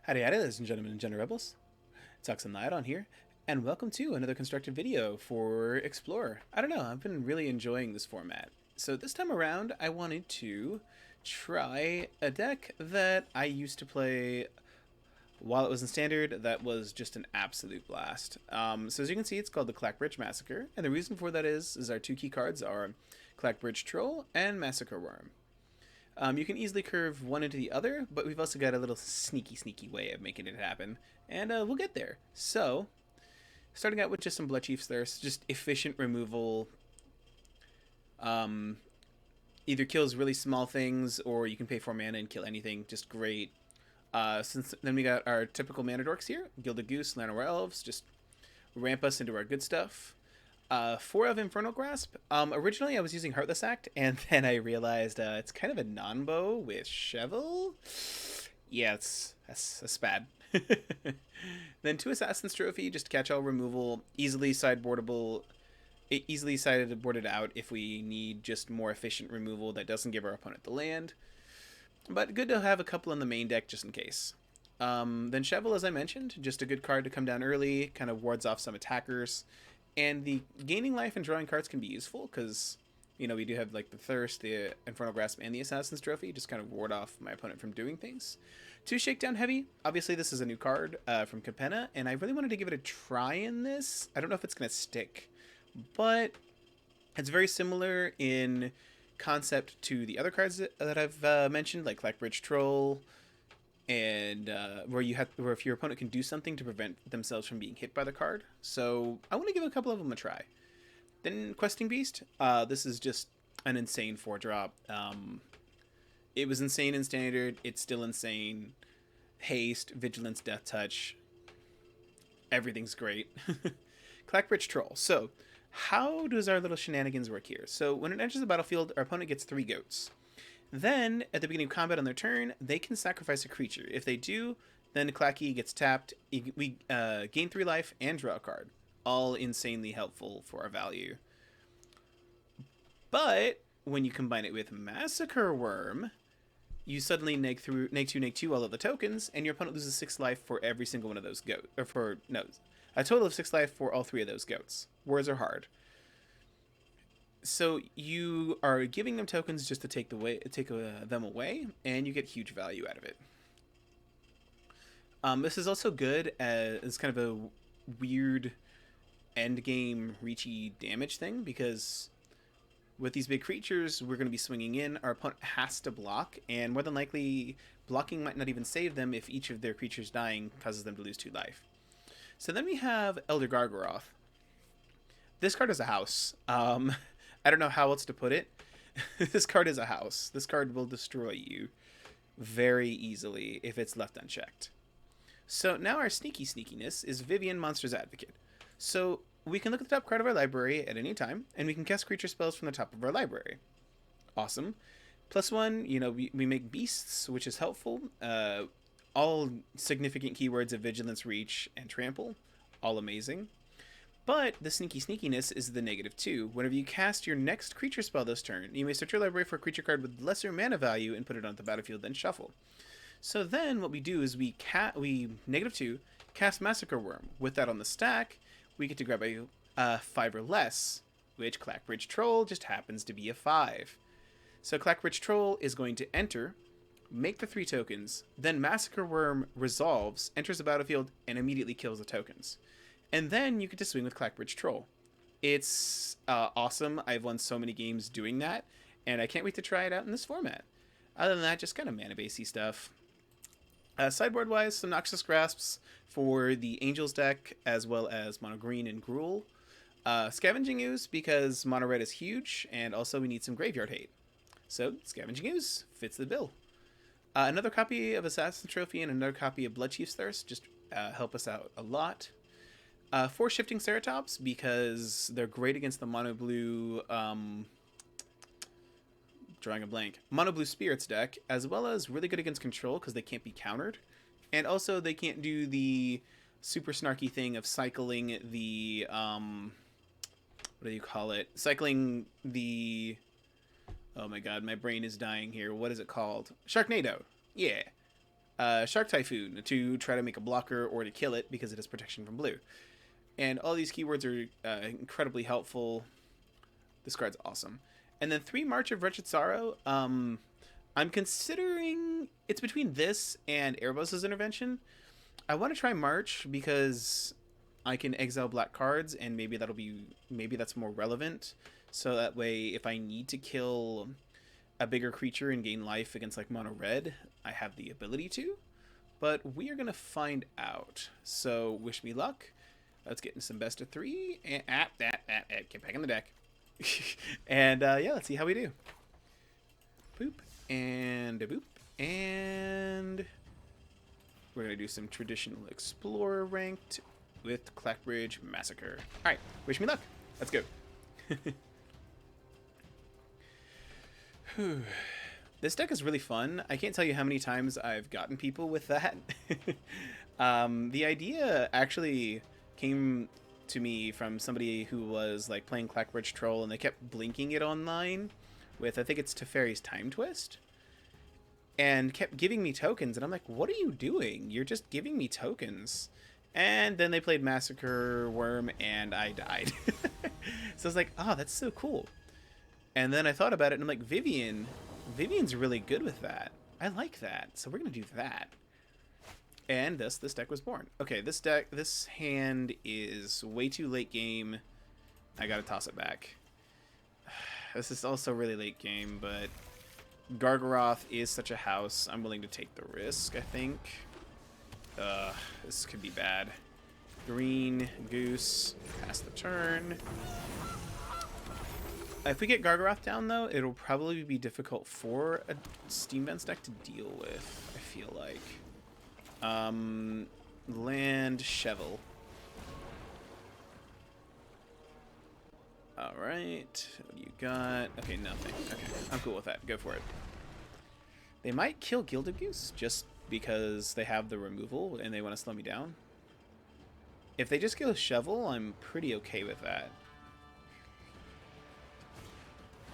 Howdy, ladies and gentlemen and gender rebels. It's Oxen on here, and welcome to another constructed video for Explorer. I don't know, I've been really enjoying this format. So this time around, I wanted to try a deck that I used to play while it was in Standard that was just an absolute blast. So as you can see, it's called the Clackbridge Massacre, and the reason for that is our two key cards are Clackbridge Troll and Massacre Wurm. You can easily curve one into the other, but we've also got a little sneaky way of making it happen, and we'll get there. So, starting out with just some Blood Chiefs, there's just efficient removal. Either kills really small things, or you can pay 4 mana and kill anything. Just great. Since then we got our typical mana dorks here: Gilded Goose, Llanowar Elves, just ramp us into our good stuff. 4 of Infernal Grasp. Originally I was using Heartless Act, and then I realized it's kind of a non-bow with Shovel. Yeah, that's bad. Then 2 Assassin's Trophy, just catch-all removal, easily sideboardable, easily sideboarded out if we need just more efficient removal that doesn't give our opponent the land. But good to have a couple in the main deck just in case. Then Shovel, as I mentioned, just a good card to come down early, kind of wards off some attackers. And the gaining life and drawing cards can be useful because, you know, we do have like the Thirst, the Infernal Grasp, and the Assassin's Trophy. Just kind of ward off my opponent from doing things. 2 Shakedown Heavy. Obviously, this is a new card from Capenna, and I really wanted to give it a try in this. I don't know if it's going to stick, but it's very similar in concept to the other cards that I've mentioned, like Clackbridge Troll, and where if your opponent can do something to prevent themselves from being hit by the card. So I want to give a couple of them a try. Then Questing Beast. This is just an insane 4-drop. It was insane in Standard. It's still insane. Haste, Vigilance, Death Touch. Everything's great. Clackbridge Troll. So how does our little shenanigans work here? So when it enters the battlefield, our opponent gets 3 goats. Then, at the beginning of combat on their turn, they can sacrifice a creature. If they do, then Clacky gets tapped. We gain 3 life and draw a card. All insanely helpful for our value. But, when you combine it with Massacre Wurm, you suddenly neg 2 all of the tokens, and your opponent loses 6 life for every single one of those goats. A total of 6 life for all 3 of those goats. Words are hard. So you are giving them tokens just to take them away, and you get huge value out of it. This is also good as kind of a weird end game reachy damage thing, because with these big creatures we're going to be swinging in. Our opponent has to block, and more than likely blocking might not even save them if each of their creatures dying causes them to lose 2 life. So then we have Elder Gargaroth. This card is a house. I don't know how else to put it. This card is a house. This card will destroy you very easily if it's left unchecked. So now our sneakiness is Vivien, Monster's Advocate. So we can look at the top card of our library at any time, and we can cast creature spells from the top of our library. Awesome. +1, you know, we make beasts, which is helpful. All significant keywords of Vigilance, Reach, and Trample. All amazing. But the sneakiness is the -2. Whenever you cast your next creature spell this turn, you may search your library for a creature card with lesser mana value and put it onto the battlefield, then shuffle. So then what we do is we -2 cast Massacre Wurm. With that on the stack, we get to grab a 5 or less, which Clackbridge Troll just happens to be a 5. So Clackbridge Troll is going to enter, make the 3 tokens, then Massacre Wurm resolves, enters the battlefield, and immediately kills the tokens. And then you get to swing with Clackbridge Troll. It's awesome. I've won so many games doing that, and I can't wait to try it out in this format. Other than that, just kind of mana-basey stuff. Sideboard-wise, some Noxious Grasps for the Angels deck, as well as Mono Green and Gruul. Scavenging Ooze, because Mono Red is huge, and also we need some Graveyard Hate. So, Scavenging Ooze fits the bill. Another copy of Assassin's Trophy and another copy of Blood Chief's Thirst just help us out a lot. 4 Shifting Ceratops, because they're great against the mono blue, drawing a blank, mono blue Spirits deck, as well as really good against Control because they can't be countered. And also they can't do the super snarky thing of cycling the, what do you call it? Cycling the, oh my god, my brain is dying here. What is it called? Sharknado. Yeah. Shark Typhoon to try to make a blocker or to kill it because it has protection from blue. And all these keywords are incredibly helpful. This card's awesome. And then 3 March of Wretched Sorrow. I'm considering it's between this and Erebos' Intervention. I want to try March because I can exile black cards, and maybe that's more relevant. So that way, if I need to kill a bigger creature and gain life against like mono red, I have the ability to. But we are gonna find out. So wish me luck. Let's get in some best of 3 and get back in the deck. And yeah, let's see how we do. Boop and a boop, and we're gonna do some traditional explorer ranked with Clackbridge Massacre. All right, wish me luck. Let's go. This deck is really fun. I can't tell you how many times I've gotten people with that. The idea actually came to me from somebody who was like playing Clackbridge Troll, and they kept blinking it online with, I think it's Teferi's Time Twist, and kept giving me tokens, and I'm like, what are you doing? You're just giving me tokens. And then they played Massacre Wurm, and I died. So I was like, oh, that's so cool. And then I thought about it, and I'm like, Vivian's really good with that. I like that, so we're gonna do that. And thus this deck was born. Okay, this hand is way too late game. I gotta toss it back. This is also really late game, but Gargaroth is such a house. I'm willing to take the risk, I think. This could be bad. Green, Goose, pass the turn. If we get Gargaroth down, though, it'll probably be difficult for a Steam Vents deck to deal with, I feel like. Land, Shovel. Alright, what do you got? Okay, nothing. Okay, I'm cool with that. Go for it. They might kill Gilded Goose just because they have the removal and they want to slow me down. If they just kill Shovel, I'm pretty okay with that.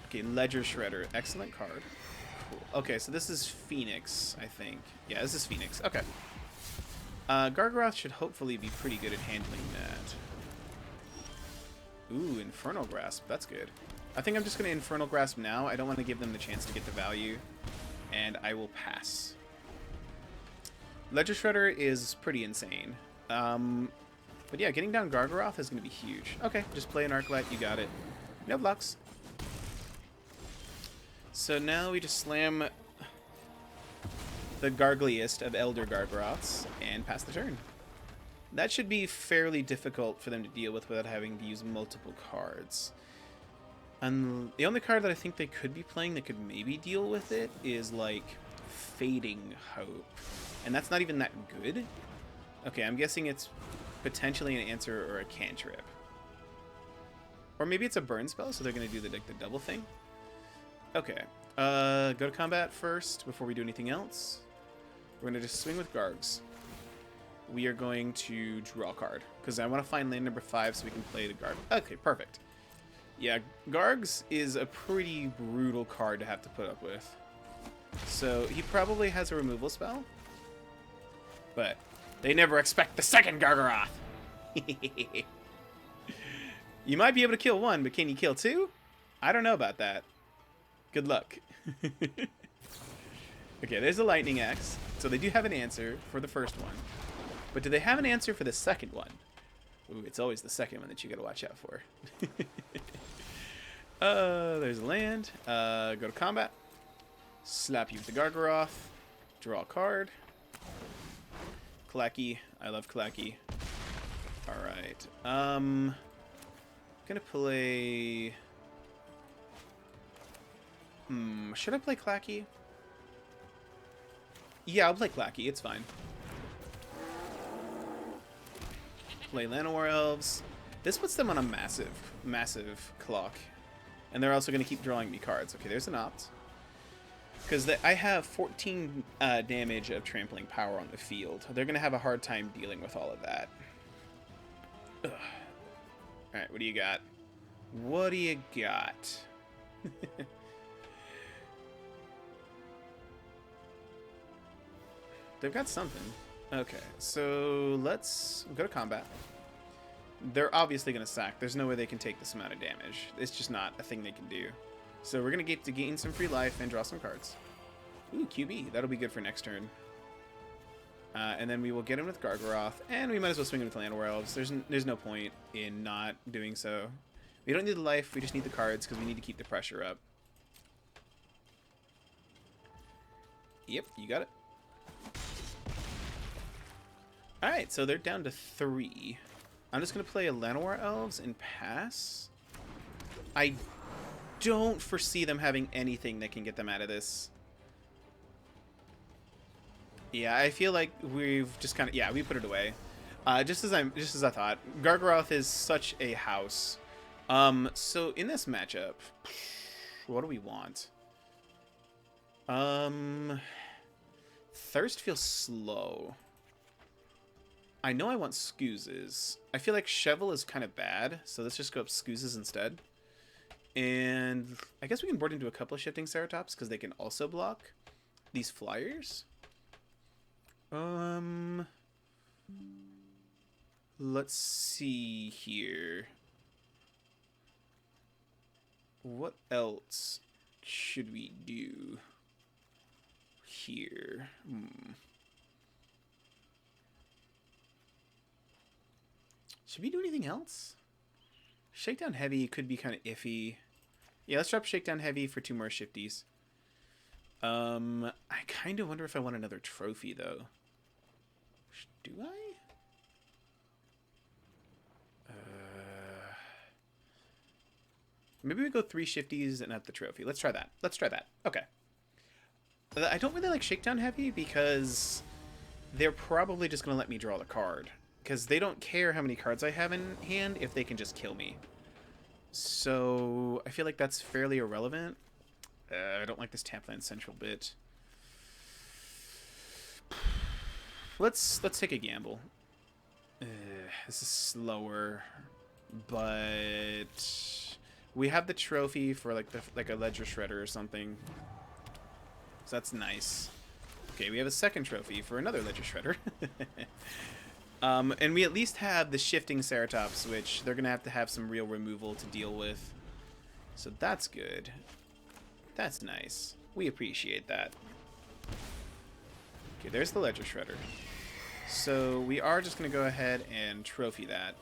Okay, Ledger Shredder. Excellent card. Cool. Okay, so this is Phoenix, I think. Yeah, this is Phoenix. Okay. Gargaroth should hopefully be pretty good at handling that. Ooh, Infernal Grasp. That's good. I think I'm just going to Infernal Grasp now. I don't want to give them the chance to get the value. And I will pass. Ledger Shredder is pretty insane. But yeah, getting down Gargaroth is going to be huge. Okay, just play an Arclight. You got it. No blocks. So now we just slam the gargliest of Elder Gargaroths and pass the turn. That should be fairly difficult for them to deal with without having to use multiple cards. And the only card that I think they could be playing that could maybe deal with it is like Fading Hope. And that's not even that good. Okay, I'm guessing it's potentially an answer or a cantrip. Or maybe it's a burn spell, so they're going to do the double thing. Okay, go to combat first before we do anything else. We're going to just swing with Gargs. We are going to draw a card, because I want to find land number 5 so we can play the Garg. Okay, perfect. Yeah, Gargs is a pretty brutal card to have to put up with. So he probably has a removal spell. But they never expect the second Gargaroth. You might be able to kill 1, but can you kill 2? I don't know about that. Good luck. Okay, there's a Lightning Axe. So they do have an answer for the first one. But do they have an answer for the second one? Ooh, it's always the second one that you gotta watch out for. There's a land. Go to combat. Slap you with the Gargaroth. Draw a card. Clacky. I love Clacky. Alright. Gonna play... should I play Clacky? Yeah, I'll play Clacky. It's fine. Play Llanowar Elves. This puts them on a massive clock. And they're also going to keep drawing me cards. Okay, there's an opt. Because I have 14 damage of trampling power on the field. They're going to have a hard time dealing with all of that. Alright, what do you got? What do you got? They've got something. Okay, so let's go to combat. They're obviously going to sack. There's no way they can take this amount of damage. It's just not a thing they can do. So we're going to get to gain some free life and draw some cards. Ooh, QB. That'll be good for next turn. And then we will get him with Gargaroth, and we might as well swing him with Llanowar Elves. There's no point in not doing so. We don't need the life, we just need the cards because we need to keep the pressure up. Yep, you got it. Alright, so they're down to 3. I'm just going to play a Llanowar Elves and pass. I don't foresee them having anything that can get them out of this. Yeah, I feel like we've just kind of... Yeah, we put it away. Just as I thought. Gargaroth is such a house. So in this matchup, what do we want? Thirst feels slow. I know I want Scoozes. I feel like Shovel is kind of bad, so let's just go up Scoozes instead. And I guess we can board into a couple of Shifting Ceratops because they can also block these flyers. Let's see here. What else should we do here? Should we do anything else? Shakedown Heavy could be kind of iffy. Yeah, let's drop Shakedown Heavy for 2 more Shifties. I kind of wonder if I want another trophy, though. Do I? Maybe we go 3 Shifties and up the trophy. Let's try that. Let's try that. Okay. I don't really like Shakedown Heavy because they're probably just going to let me draw the card. Because they don't care how many cards I have in hand if they can just kill me. So I feel like that's fairly irrelevant. I don't like this Tapland Central bit. Let's take a gamble. This is slower, but we have the trophy for like a Ledger Shredder or something. So that's nice. Okay, we have a second trophy for another Ledger Shredder. And we at least have the Shifting Ceratops, which they're going to have some real removal to deal with. So that's good. That's nice. We appreciate that. Okay, there's the Ledger Shredder. So we are just going to go ahead and trophy that.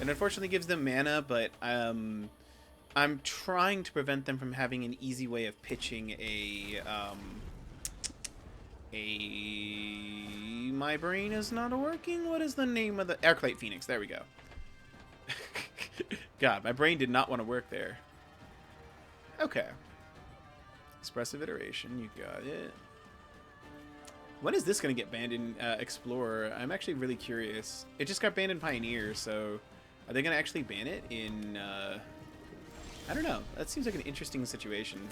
It unfortunately gives them mana, but I'm trying to prevent them from having an easy way of pitching my brain is not working. What is the name of the... Arclight Phoenix. There we go. God, my brain did not want to work there. Okay. Expressive Iteration. You got it. When is this going to get banned in Explorer? I'm actually really curious. It just got banned in Pioneer, so are they going to actually ban it in... I don't know. That seems like an interesting situation.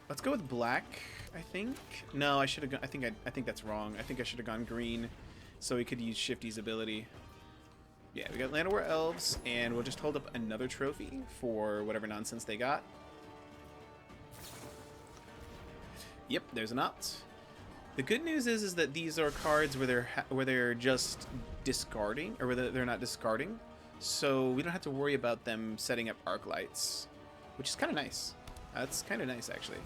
Let's go with black, I think. No, I should have gone... I think that's wrong. I think I should have gone green so we could use Shifty's ability. Yeah, we got Llanowar Elves, and we'll just hold up another trophy for whatever nonsense they got. Yep, there's an opt. The good news is that these are cards where they're just discarding, or where they're not discarding, so we don't have to worry about them setting up arc lights, which is kind of nice. That's kind of nice, actually.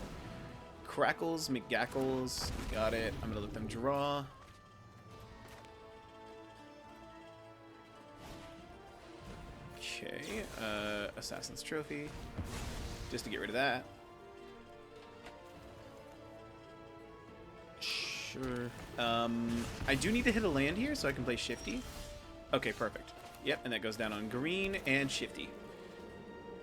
Crackles, McGackles, got it. I'm gonna let them draw. Okay, Assassin's Trophy, just to get rid of that. Sure. I do need to hit a land here so I can play Shifty. Okay, perfect. Yep, and that goes down on green and Shifty.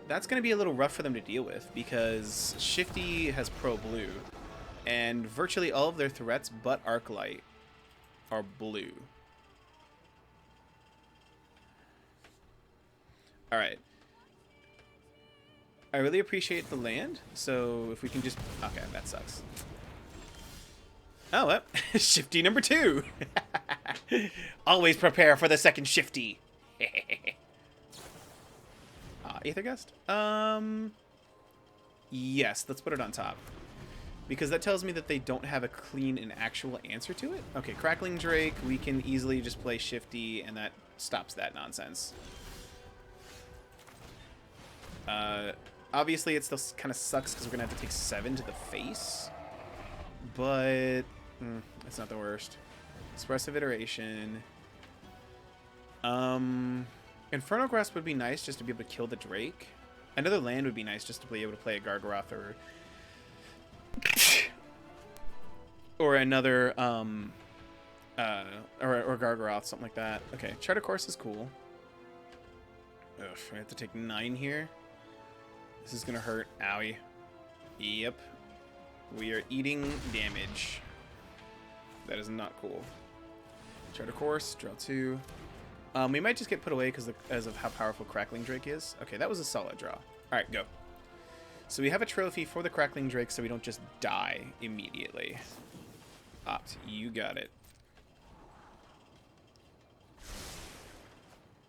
That's going to be a little rough for them to deal with because Shifty has Pro Blue, and virtually all of their threats but Arclight are blue. Alright. I really appreciate the land, so if we can just... Okay, that sucks. Oh, well, Shifty number 2. Always prepare for the second Shifty. Aether Gust? Yes, let's put it on top. because that tells me that they don't have a clean and actual answer to it. Okay, Crackling Drake, we can easily just play Shifty, and that stops that nonsense. Obviously, it still kind of sucks because we're going to have to take 7 to the face. But it's not the worst. Expressive Iteration. Inferno Grasp would be nice just to be able to kill the Drake. Another land would be nice just to be able to play a Gargaroth or another or Gargaroth, something like that. Okay, Charter Course is cool. Ugh, I have to take 9 here. This is gonna hurt. Owie. Yep. We are eating damage. That is not cool. Charter Course, draw 2. We might just get put away because of how powerful Crackling Drake is. Okay, that was a solid draw. Alright, go. So we have a trophy for the Crackling Drake so we don't just die immediately. Opt, you got it.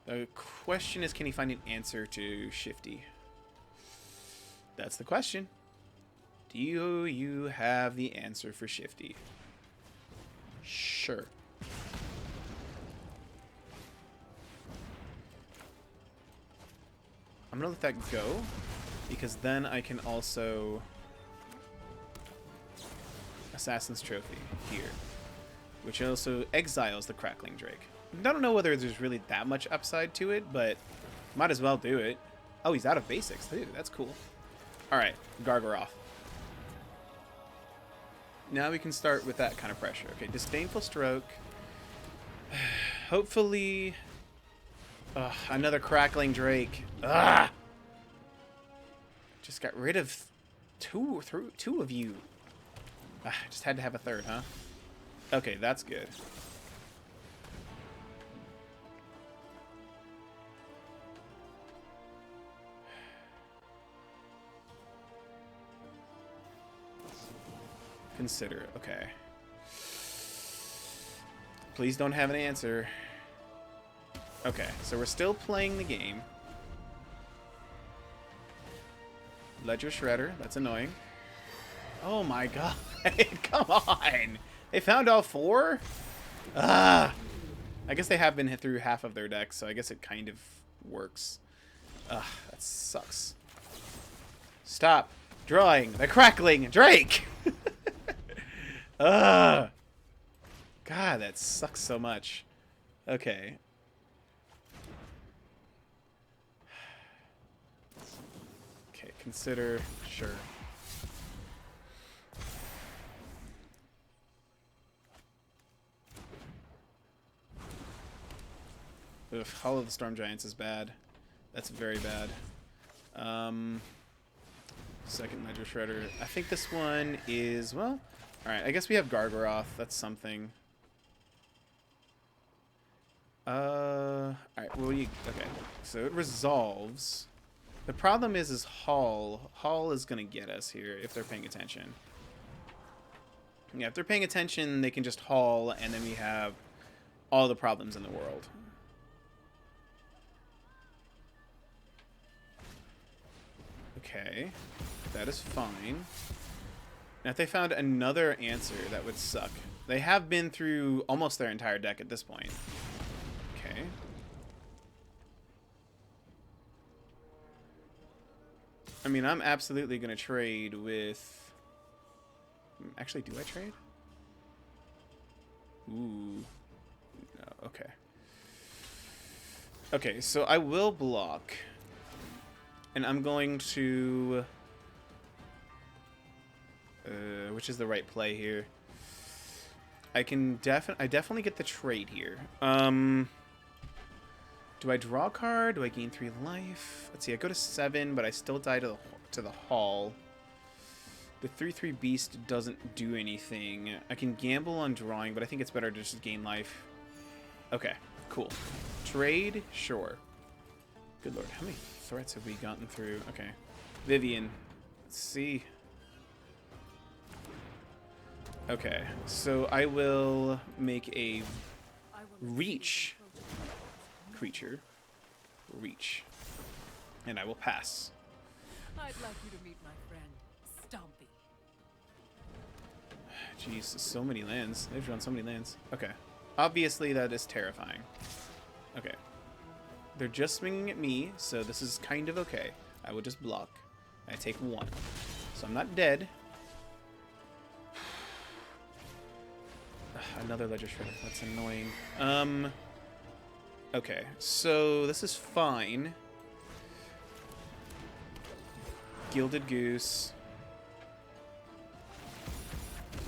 The question is, can he find an answer to Shifty? That's the question. Do you have the answer for Shifty? Sure. I'm gonna let that go, because then I can also Assassin's Trophy here, which also exiles the Crackling Drake. I don't know whether there's really that much upside to it, but might as well do it. Oh, he's out of basics. Dude, that's cool. Alright, Gargaroth. Now we can start with that kind of pressure. Okay, Disdainful Stroke. Hopefully... another Crackling Drake. Ah! Just got rid of two of you. Just had to have a third, huh? Okay, that's good. Consider. Okay. Please don't have an answer. Okay, so we're still playing the game. Ledger Shredder. That's annoying. Oh my god. Come on. They found all 4? Ah. I guess they have been hit through half of their deck, so I guess it kind of works. Ugh, that sucks. Stop drawing the Crackling Drake. Ugh. God, that sucks so much. Okay. Okay, consider. Sure. Ugh, Hall of the Storm Giants is bad. That's very bad. Second Ledger Shredder. I think this one is, well... Alright, I guess we have Gargaroth. That's something. Alright, well, okay. So it resolves. The problem is Hall. Hall is going to get us here if they're paying attention. Yeah, if they're paying attention, they can just Hall, and then we have all the problems in the world. Okay, that is fine. Now, if they found another answer, that would suck. They have been through almost their entire deck at this point. Okay. I mean, I'm absolutely going to trade with... Actually, do I trade? Ooh. No, okay. Okay, so I will block. And I'm going to... which is the right play here? I definitely get the trade here. Do I draw a card? Do I gain 3 life? Let's see. I go to 7, but I still die to the Hall. The 3/3 Beast doesn't do anything. I can gamble on drawing, but I think it's better to just gain life. Okay, cool. Trade, sure. Good lord, how many threats have we gotten through? Okay, Vivian. Let's see. Okay, so I will make a reach creature. Reach. And I will pass. I'd like you to meet my friend, Stompy. Jeez, so many lands. They've drawn so many lands. Okay. Obviously, that is terrifying. Okay. They're just swinging at me, so this is kind of okay. I will just block. I take 1. So I'm not dead. Another Ledger Shredder. That's annoying. Okay. So this is fine. Gilded Goose.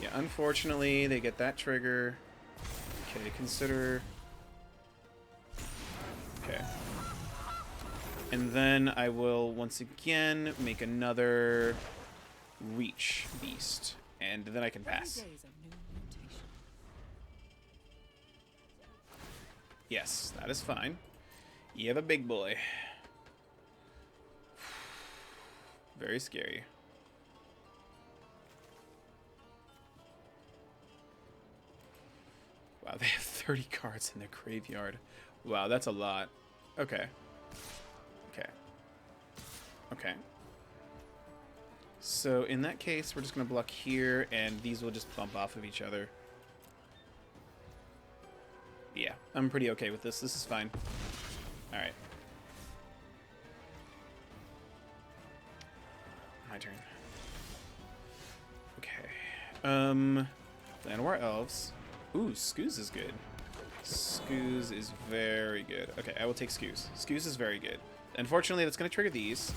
Yeah, unfortunately, they get that trigger. Okay, consider... Okay. And then I will, once again, make another Reach Beast. And then I can pass. Yes, that is fine. You have a big boy. Very scary. Wow, they have 30 cards in their graveyard. Wow, that's a lot. Okay. Okay. Okay. So in that case, we're just going to block here, and these will just bump off of each other. Yeah, I'm pretty okay with this. This is fine. All right. My turn. Okay. Llanowar Elves. Ooh, Skoos is good. Skoos is very good. Okay, I will take Skoos. Skoos is very good. Unfortunately, that's going to trigger these.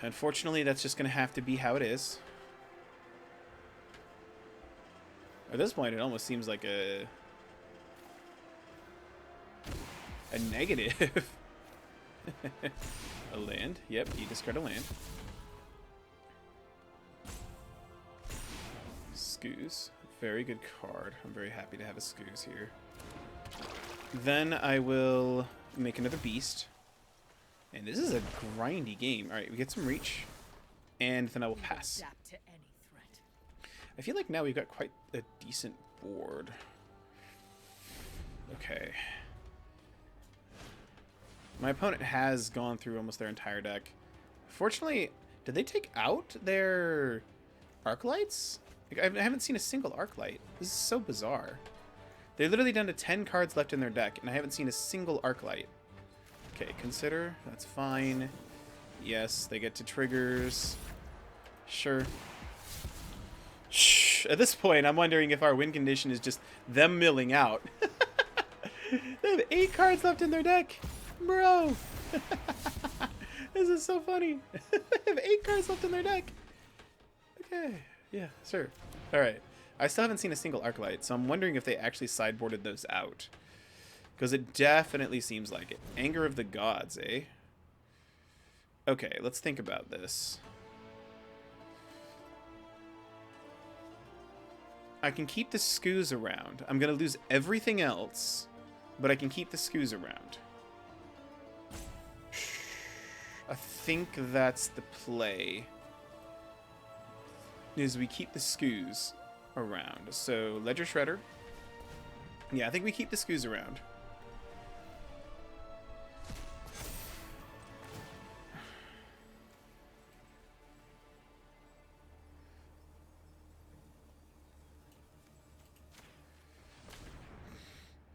Unfortunately, that's just going to have to be how it is. At this point, it almost seems like a negative. A land. Yep, you discard a land. Skoos. Very good card. I'm very happy to have a Skoos here. Then I will make another beast. And this is a grindy game. Alright, we get some reach. And then I will pass. I feel like now we've got quite a decent board. Okay. My opponent has gone through almost their entire deck. Fortunately, did they take out their Arclights? Like, I haven't seen a single Arclight. This is so bizarre. They're literally down to 10 cards left in their deck, and I haven't seen a single Arclight. Okay, consider. That's fine. Yes, they get to triggers. Sure. Shh. At this point, I'm wondering if our win condition is just them milling out. They have 8 cards left in their deck. Bro. This is so funny. They have 8 cards left in their deck. Okay. Yeah, sure. Alright. I still haven't seen a single Arclight, so I'm wondering if they actually sideboarded those out. Because it definitely seems like it. Anger of the Gods, eh? Okay, let's think about this. I can keep the Skoos around. I'm going to lose everything else, but I can keep the Skoos around. I think that's the play. Is we keep the Skoos around. So, Ledger Shredder. Yeah, I think we keep the Skoos around.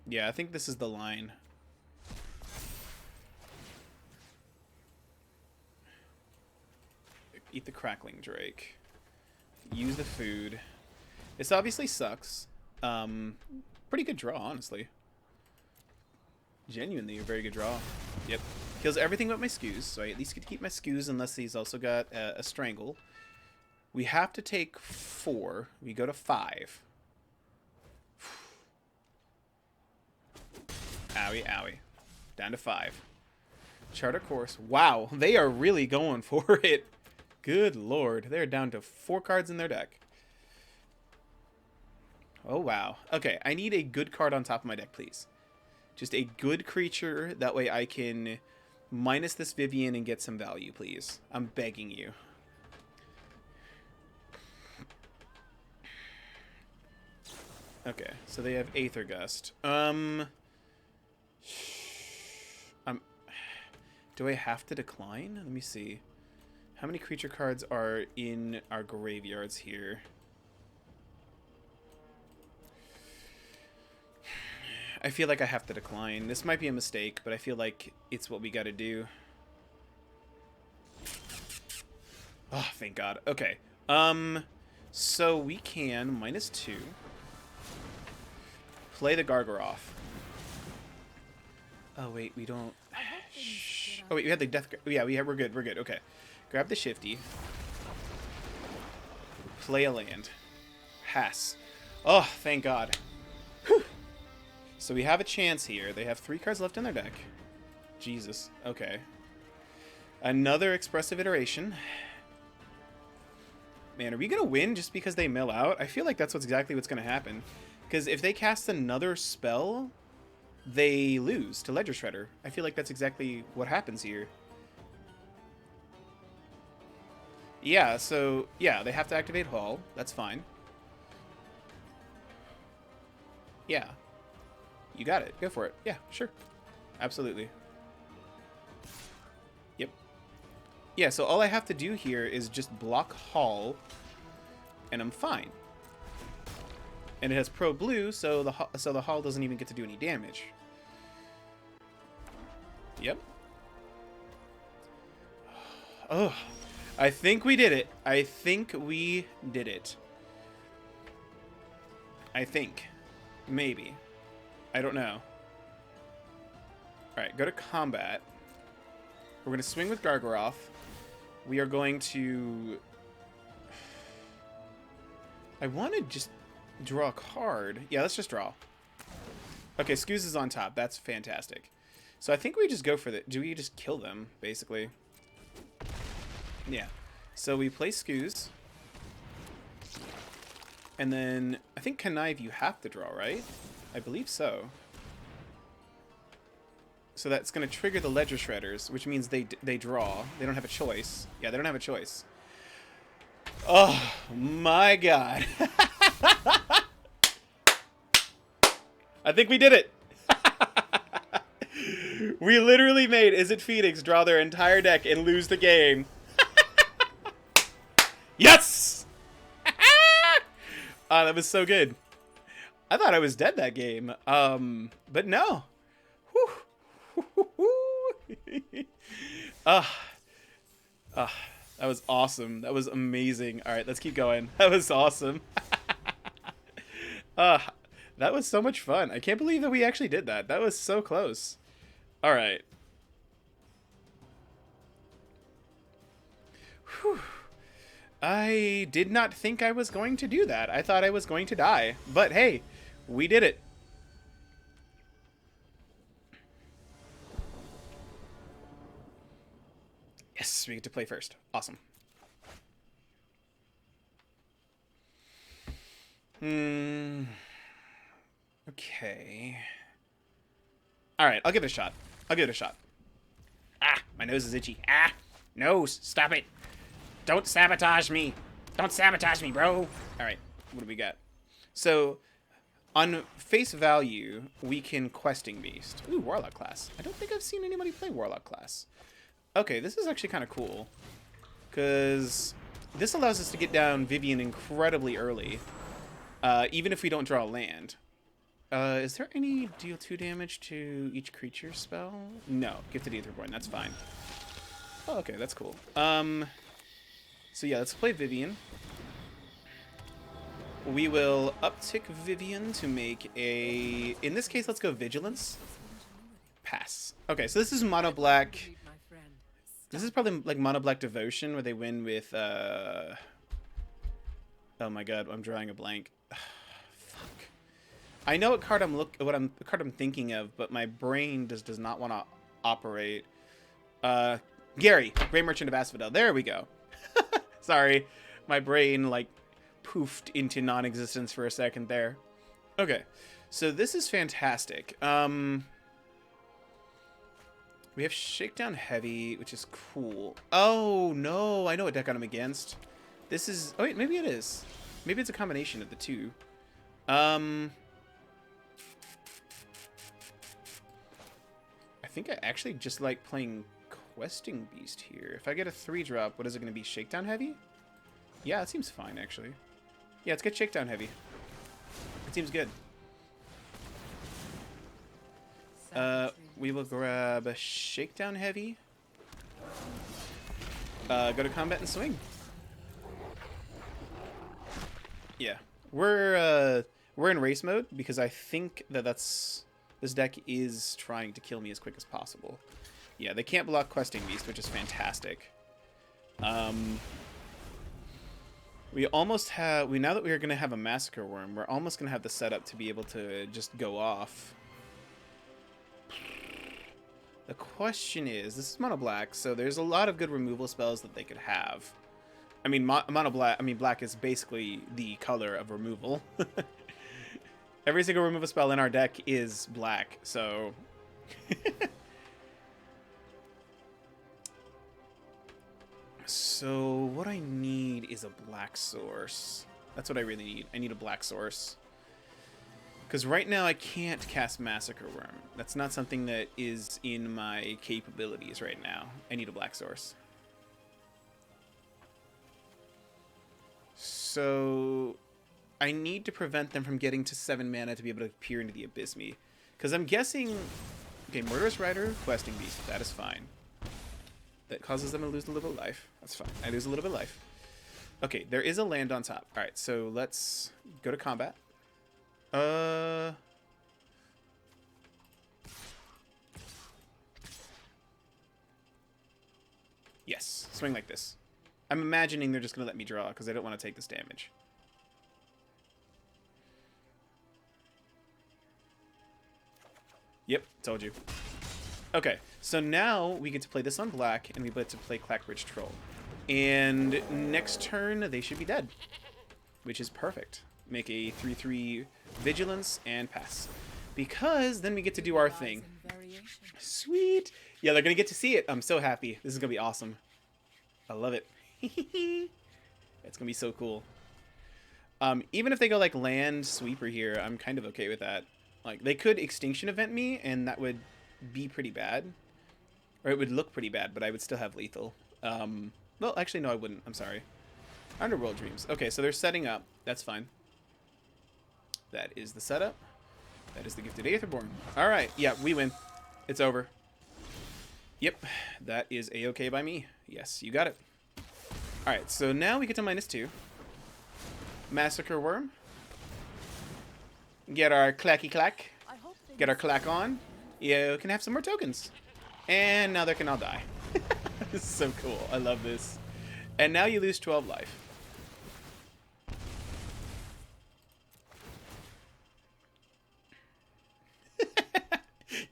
Yeah, I think this is the line. Eat the Crackling Drake. Use the food. This obviously sucks. Pretty good draw, honestly. Genuinely a very good draw. Yep. Kills everything but my Skoos, so I at least get to keep my Skoos unless he's also got a Strangle. We have to take 4. We go to 5. Owie, owie. Down to 5. Charter Course. Wow, they are really going for it. Good lord. They're down to 4 cards in their deck. Oh, wow. Okay, I need a good card on top of my deck, please. Just a good creature. That way I can minus this Vivian and get some value, please. I'm begging you. Okay, so they have Aether Gust. Do I have to decline? Let me see. How many creature cards are in our graveyards here? I feel like I have to decline. This might be a mistake, but I feel like it's what we gotta do. Oh, thank God. Okay. So we can -2 play the Gargaroth. Oh wait, we don't. Oh wait, we had the death. Yeah, we're good. We're good. Okay, grab the shifty. Play a land. Pass. Oh, thank God. Whew. So we have a chance here. They have 3 cards left in their deck. Jesus. Okay. Another expressive iteration. Man, are we going to win just because they mill out? I feel like that's exactly what's going to happen. Because if they cast another spell, they lose to Ledger Shredder. I feel like that's exactly what happens here. Yeah, so, yeah, they have to activate Hall. That's fine. Yeah. You got it. Go for it. Yeah, sure. Absolutely. Yep. Yeah, so all I have to do here is just block Hall, and I'm fine. And it has Pro Blue, so the Hall doesn't even get to do any damage. Yep. Oh, I think we did it. I think we did it. I think. Maybe. I don't know. Alright, go to combat. We're going to swing with Gargaroth. We are going to... I want to just draw a card. Yeah, let's just draw. Okay, Scooz is on top. That's fantastic. So I think we just go for the... Do we just kill them, basically? Yeah. So we play Scooz. And then I think Connive you have to draw, right? I believe so. So that's going to trigger the Ledger Shredders, which means they draw. They don't have a choice. Yeah, they don't have a choice. Oh, my God. I think we did it. We literally made Is It Phoenix draw their entire deck and lose the game. Yes! Oh, that was so good. I thought I was dead that game. But no. That was awesome. That was amazing. All right, let's keep going. That was awesome. That was so much fun. I can't believe that we actually did that. That was so close. All right. Whew. I did not think I was going to do that. I thought I was going to die. But hey, we did it. Yes, we get to play first. Awesome. Okay. All right, I'll give it a shot. I'll give it a shot. Ah, my nose is itchy. Ah, nose, stop it. Don't sabotage me. Don't sabotage me, bro. All right, what do we got? So, on face value, we can Questing Beast. Ooh, Warlock class. I don't think I've seen anybody play Warlock class. Okay, this is actually kind of cool. Because this allows us to get down Vivian incredibly early. Even if we don't draw a land. Is there any deal 2 damage to each creature spell? No, Gifted Aetherborn, that's fine. Oh, okay, that's cool. So yeah, let's play Vivian. We will uptick Vivian to make a... In this case, let's go Vigilance. Pass. Okay, so this is Mono Black. This is probably like Mono Black Devotion, where they win with... Oh my god, I'm drawing a blank. Fuck. I know what card I'm thinking of, but my brain does not want to operate. Gary, Grey Merchant of Asphodel. There we go. Sorry, my brain like poofed into non-existence for a second there. Okay, so this is fantastic. We have Shakedown Heavy, which is cool. Oh no, I know what deck I'm against. This is... Oh wait, maybe it is. Maybe it's a combination of the two. I think I actually just like playing Questing Beast here. If I get a 3-drop, what is it going to be? Shakedown Heavy? Yeah, it seems fine, actually. Yeah, let's get Shakedown Heavy. It seems good. We will grab a Shakedown Heavy. Go to combat and swing. Yeah, we're in race mode because I think this deck is trying to kill me as quick as possible. Yeah, they can't block Questing Beast, which is fantastic. We almost have now that we are going to have a Massacre Wurm, we're almost going to have the setup to be able to just go off. The question is, this is mono black, so there's a lot of good removal spells that they could have. I mean, black is basically the color of removal. Every single removal spell in our deck is black, so... So, what I need is a black source. That's what I really need. I need a black source. Because right now I can't cast Massacre Wurm. That's not something that is in my capabilities right now. I need a black source. So, I need to prevent them from getting to 7 mana to be able to peer into the Abyss me. Because I'm guessing... Okay, Murderous Rider, Questing Beast. That is fine. That causes them to lose a little bit of life. That's fine. I lose a little bit of life. Okay, there is a land on top. Alright, so let's go to combat. Yes, swing like this. I'm imagining they're just going to let me draw because I don't want to take this damage. Yep, told you. Okay, so now we get to play this on black, and we get to play Clackbridge Troll. And next turn, they should be dead, which is perfect. Make a 3/3 Vigilance and pass. Because then we get to do our thing. Sweet! Yeah, they're going to get to see it. I'm so happy. This is going to be awesome. I love it. It's going to be so cool. Even if they go like land sweeper here, I'm kind of okay with that. Like, they could Extinction Event me, and that would be pretty bad. Or it would look pretty bad, but I would still have lethal. Well, actually, no, I wouldn't. I'm sorry. Underworld Dreams. Okay, so they're setting up. That's fine. That is the setup. That is the Gifted Aetherborn. Alright, yeah, we win. It's over. Yep, that is A-okay by me. Yes, you got it. Alright, so now we get to -2. Massacre Wurm. Get our clacky clack. Get our clack on. You can have some more tokens. And now they can all die. This is so cool. I love this. And now you lose 12 life.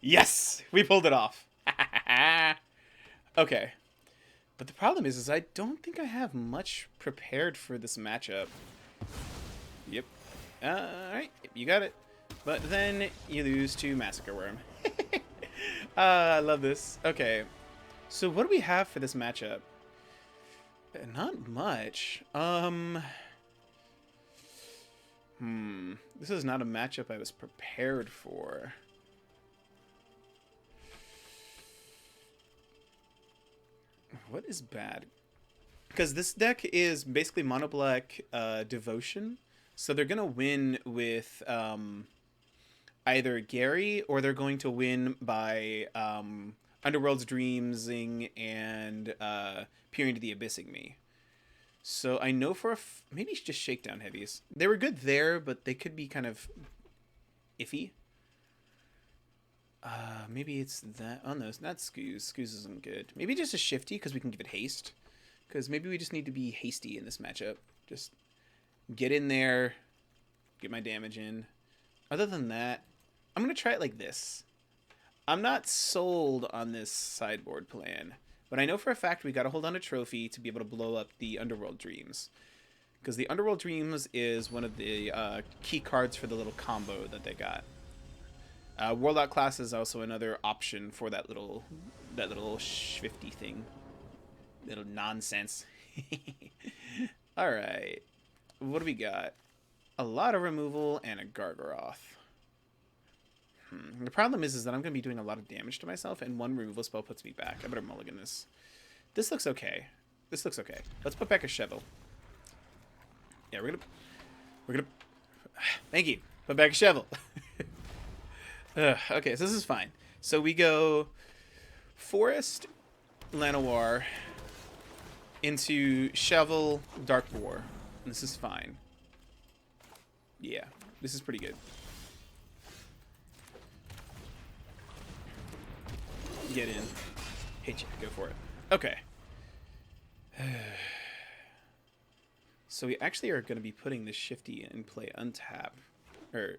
Yes! We pulled it off. Okay. But the problem is I don't think I have much prepared for this matchup. Yep. Alright. You got it. But then you lose to Massacre Wurm. I love this. Okay. So what do we have for this matchup? Not much. This is not a matchup I was prepared for. What is bad? Because this deck is basically mono black Devotion. So they're going to win with either Gary, or they're going to win by Underworld's Dreamsing and Peering to the Abyssing me. So I know for maybe just Shakedown Heavies. They were good there, but they could be kind of iffy. Maybe it's that. Oh no, it's not Scoos. Scoos isn't good. Maybe just a Shifty because we can give it haste. Because maybe we just need to be hasty in this matchup. Just get in there, get my damage in. Other than that, I'm going to try it like this. I'm not sold on this sideboard plan, but I know for a fact we got to hold on to Trophy to be able to blow up the Underworld Dreams. Because the Underworld Dreams is one of the key cards for the little combo that they got. Warlock class is also another option for that little shifty thing. Little nonsense. Alright. What do we got? A lot of removal and a Gargaroth. The problem is that I'm going to be doing a lot of damage to myself, and one removal spell puts me back. I better mulligan this. This looks okay. This looks okay. Let's put back a Shovel. Yeah, we're gonna thank you. Put back a Shovel. Okay, so this is fine. So we go Forest, Llanowar, into Shovel, Dark Boar. And this is fine. Yeah, this is pretty good. Get in. Hit you. Go for it. Okay. So we actually are going to be putting this Shifty in play untap. Or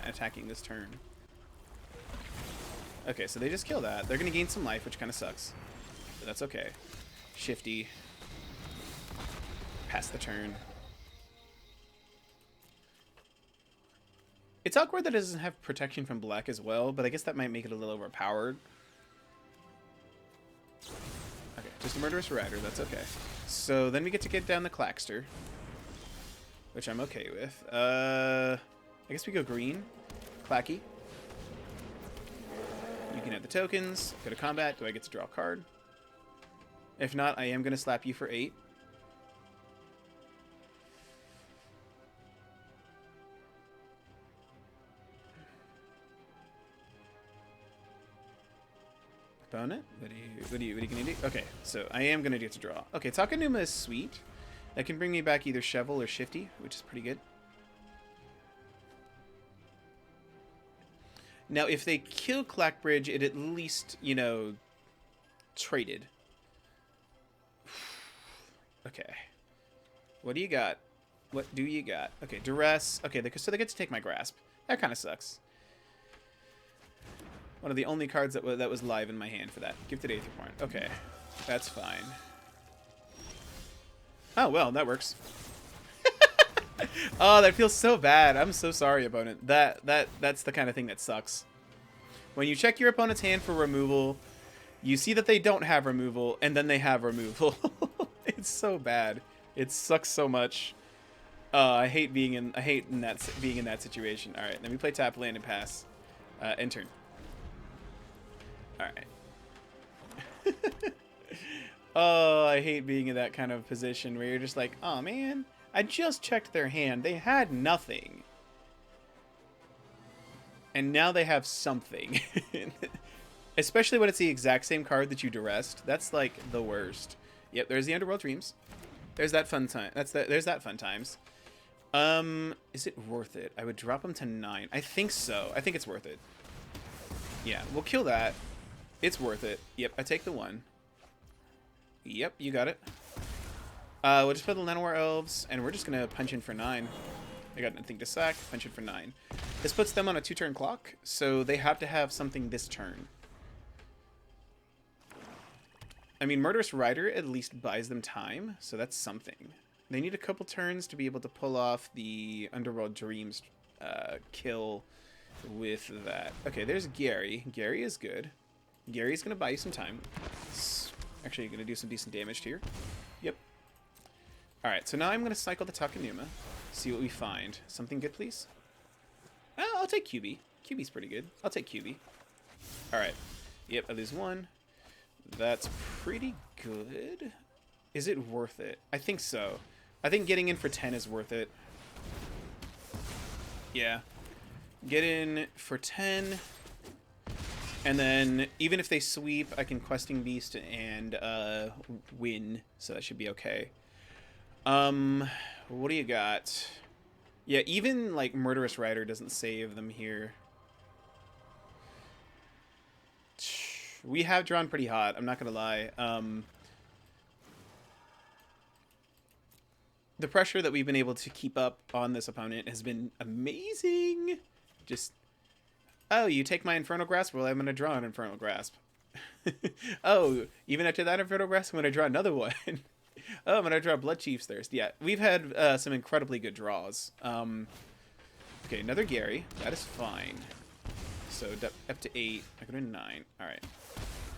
attacking this turn. Okay, so they just kill that. They're going to gain some life, which kind of sucks. But that's okay. Shifty. Pass the turn. It's awkward that it doesn't have protection from black as well, but I guess that might make it a little overpowered. Okay, just a Murderous Rider, that's okay. So then we get to get down the Clackster, which I'm okay with. I guess we go green. Clacky. You can have the tokens. Go to combat. Do I get to draw a card? If not, I am going to slap you for 8. Opponent? What are you gonna do? Okay, so I am gonna get to draw. Okay, Takanuma is sweet. That can bring me back either Shovel or Shifty, which is pretty good. Now, if they kill Clackbridge, it at least, you know, traded. Okay. What do you got? What do you got? Okay, Duress. Okay, so they get to take my Grasp. That kind of sucks. One of the only cards that was live in my hand for that. Gifted Aether Point. Okay, that's fine. Oh, well, that works. Oh, that feels so bad. I'm so sorry, opponent. That's the kind of thing that sucks. When you check your opponent's hand for removal, you see that they don't have removal, and then they have removal. It's so bad. It sucks so much. I hate being in that situation. All right, let me play tap, land, and pass. End turn. All right. Oh, I hate being in that kind of position where you're just like, oh man, I just checked their hand. They had nothing. And now they have something. Especially when it's the exact same card that you duressed. That's like the worst. Yep, there's the Underworld Dreams. There's that fun time. There's that fun times. Is it worth it? I would drop them to 9. I think so. I think it's worth it. Yeah, we'll kill that. It's worth it. Yep, I take the 1. Yep, you got it. We'll just play the Llanowar Elves, and we're just going to punch in for 9. I got nothing to sack. Punch in for 9. This puts them on a 2-turn clock, so they have to have something this turn. I mean, Murderous Rider at least buys them time, so that's something. They need a couple turns to be able to pull off the Underworld Dreams kill with that. Okay, there's Gary. Gary is good. Gary's going to buy you some time. It's actually going to do some decent damage here. Yep. Alright, so now I'm going to cycle the Takanuma. See what we find. Something good, please? I'll take QB. QB's pretty good. I'll take QB. Alright. Yep, I lose 1. That's pretty good. Is it worth it? I think so. I think getting in for 10 is worth it. Yeah. Get in for 10. And then, even if they sweep, I can Questing Beast and win. So that should be okay. What do you got? Yeah, even, like, Murderous Rider doesn't save them here. We have drawn pretty hot, I'm not gonna lie. The pressure that we've been able to keep up on this opponent has been amazing. Just... Oh, you take my Infernal Grasp? Well, I'm going to draw an Infernal Grasp. Oh, even after that Infernal Grasp, I'm going to draw another one. Oh, I'm going to draw Blood Chief's Thirst. Yeah, we've had some incredibly good draws. Okay, another Gary. That is fine. So, up to 8. I go to 9. Alright.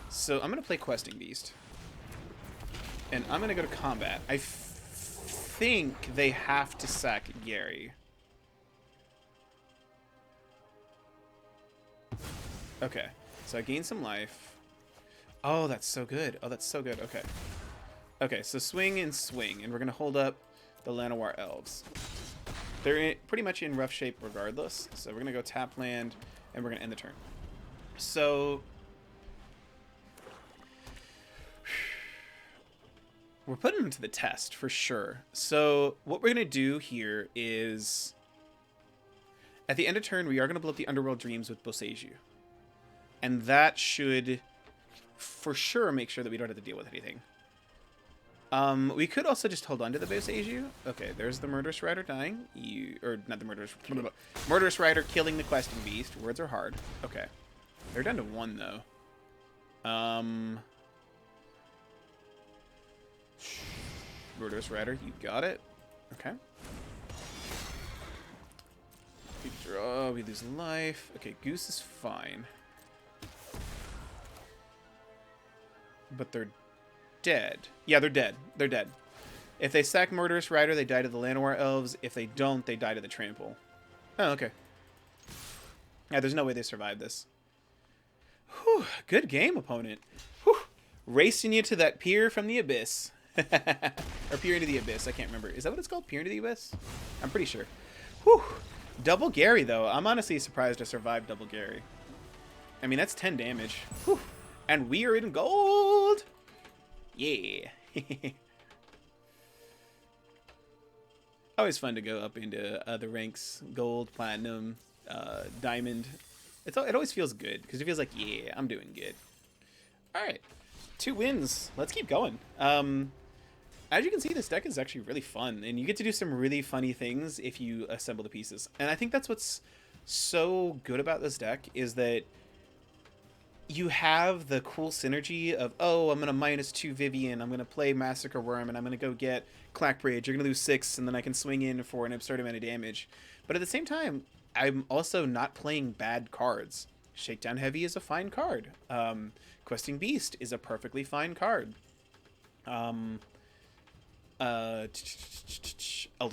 So, I'm going to play Questing Beast. And I'm going to go to combat. I think they have to sack Gary. Okay, so I gain some life. Oh, that's so good. Oh, that's so good. Okay. Okay, so swing, and we're going to hold up the Llanowar Elves. They're pretty much in rough shape regardless, so we're going to go tap land, and we're going to end the turn. So we're putting them to the test for sure. So what we're gonna do here is, at the end of turn, we are gonna blow up the Underworld Dreams with Boseiju, and that should, for sure, make sure that we don't have to deal with anything. We could also just hold on to the Boseiju. Okay, there's the Murderous Rider dying. Or not the Murderous Rider killing the Questing Beast. Words are hard. Okay, they're down to 1 though. Murderous Rider, you got it. Okay. We draw, we lose life. Okay, Goose is fine. But they're dead. Yeah, they're dead. They're dead. If they sack Murderous Rider, they die to the Llanowar Elves. If they don't, they die to the Trample. Oh, okay. Yeah, there's no way they survive this. Whew, good game, opponent. Whew. Racing you to that pier from the abyss. Or Peer into the Abyss, I can't remember. Is that what it's called? Peer into the Abyss? I'm pretty sure. Whew. Double Gary, though. I'm honestly surprised I survived Double Gary. I mean, that's 10 damage. Whew. And we are in gold! Yeah. Always fun to go up into the ranks. Gold, platinum, diamond. It always feels good, because it feels like, yeah, I'm doing good. Alright. 2 wins. Let's keep going. As you can see, this deck is actually really fun, and you get to do some really funny things if you assemble the pieces. And I think that's what's so good about this deck, is that you have the cool synergy of, oh, I'm going to -2 Vivian, I'm going to play Massacre Wurm, and I'm going to go get Clackbridge, you're going to lose 6, and then I can swing in for an absurd amount of damage. But at the same time, I'm also not playing bad cards. Shakedown Heavy is a fine card. Questing Beast is a perfectly fine card. Elder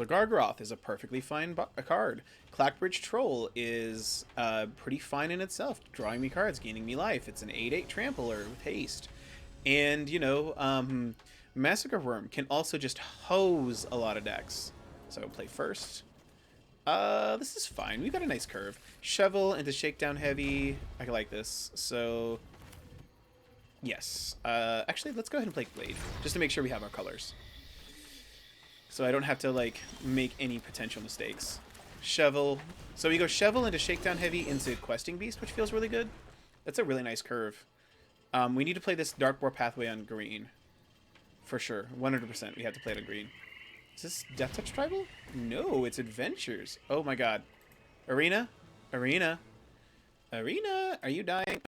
Gargaroth is a perfectly fine card. Clackbridge Troll is pretty fine in itself, drawing me cards, gaining me life. It's an 8/8 trampler with haste. And, you know, Massacre Wurm can also just hose a lot of decks. So play first. This is fine. We've got a nice curve. Shovel into Shakedown Heavy. I like this. So, yes. Actually, let's go ahead and play Blade, just to make sure we have our colors. So I don't have to, like, make any potential mistakes. Shovel. So we go Shovel into Shakedown Heavy into Questing Beast, which feels really good. That's a really nice curve. We need to play this Darkboar Pathway on green. For sure. 100% we have to play it on green. Is this Death Touch Tribal? No, it's Adventures. Oh my god. Arena? Arena? Arena? Are you dying?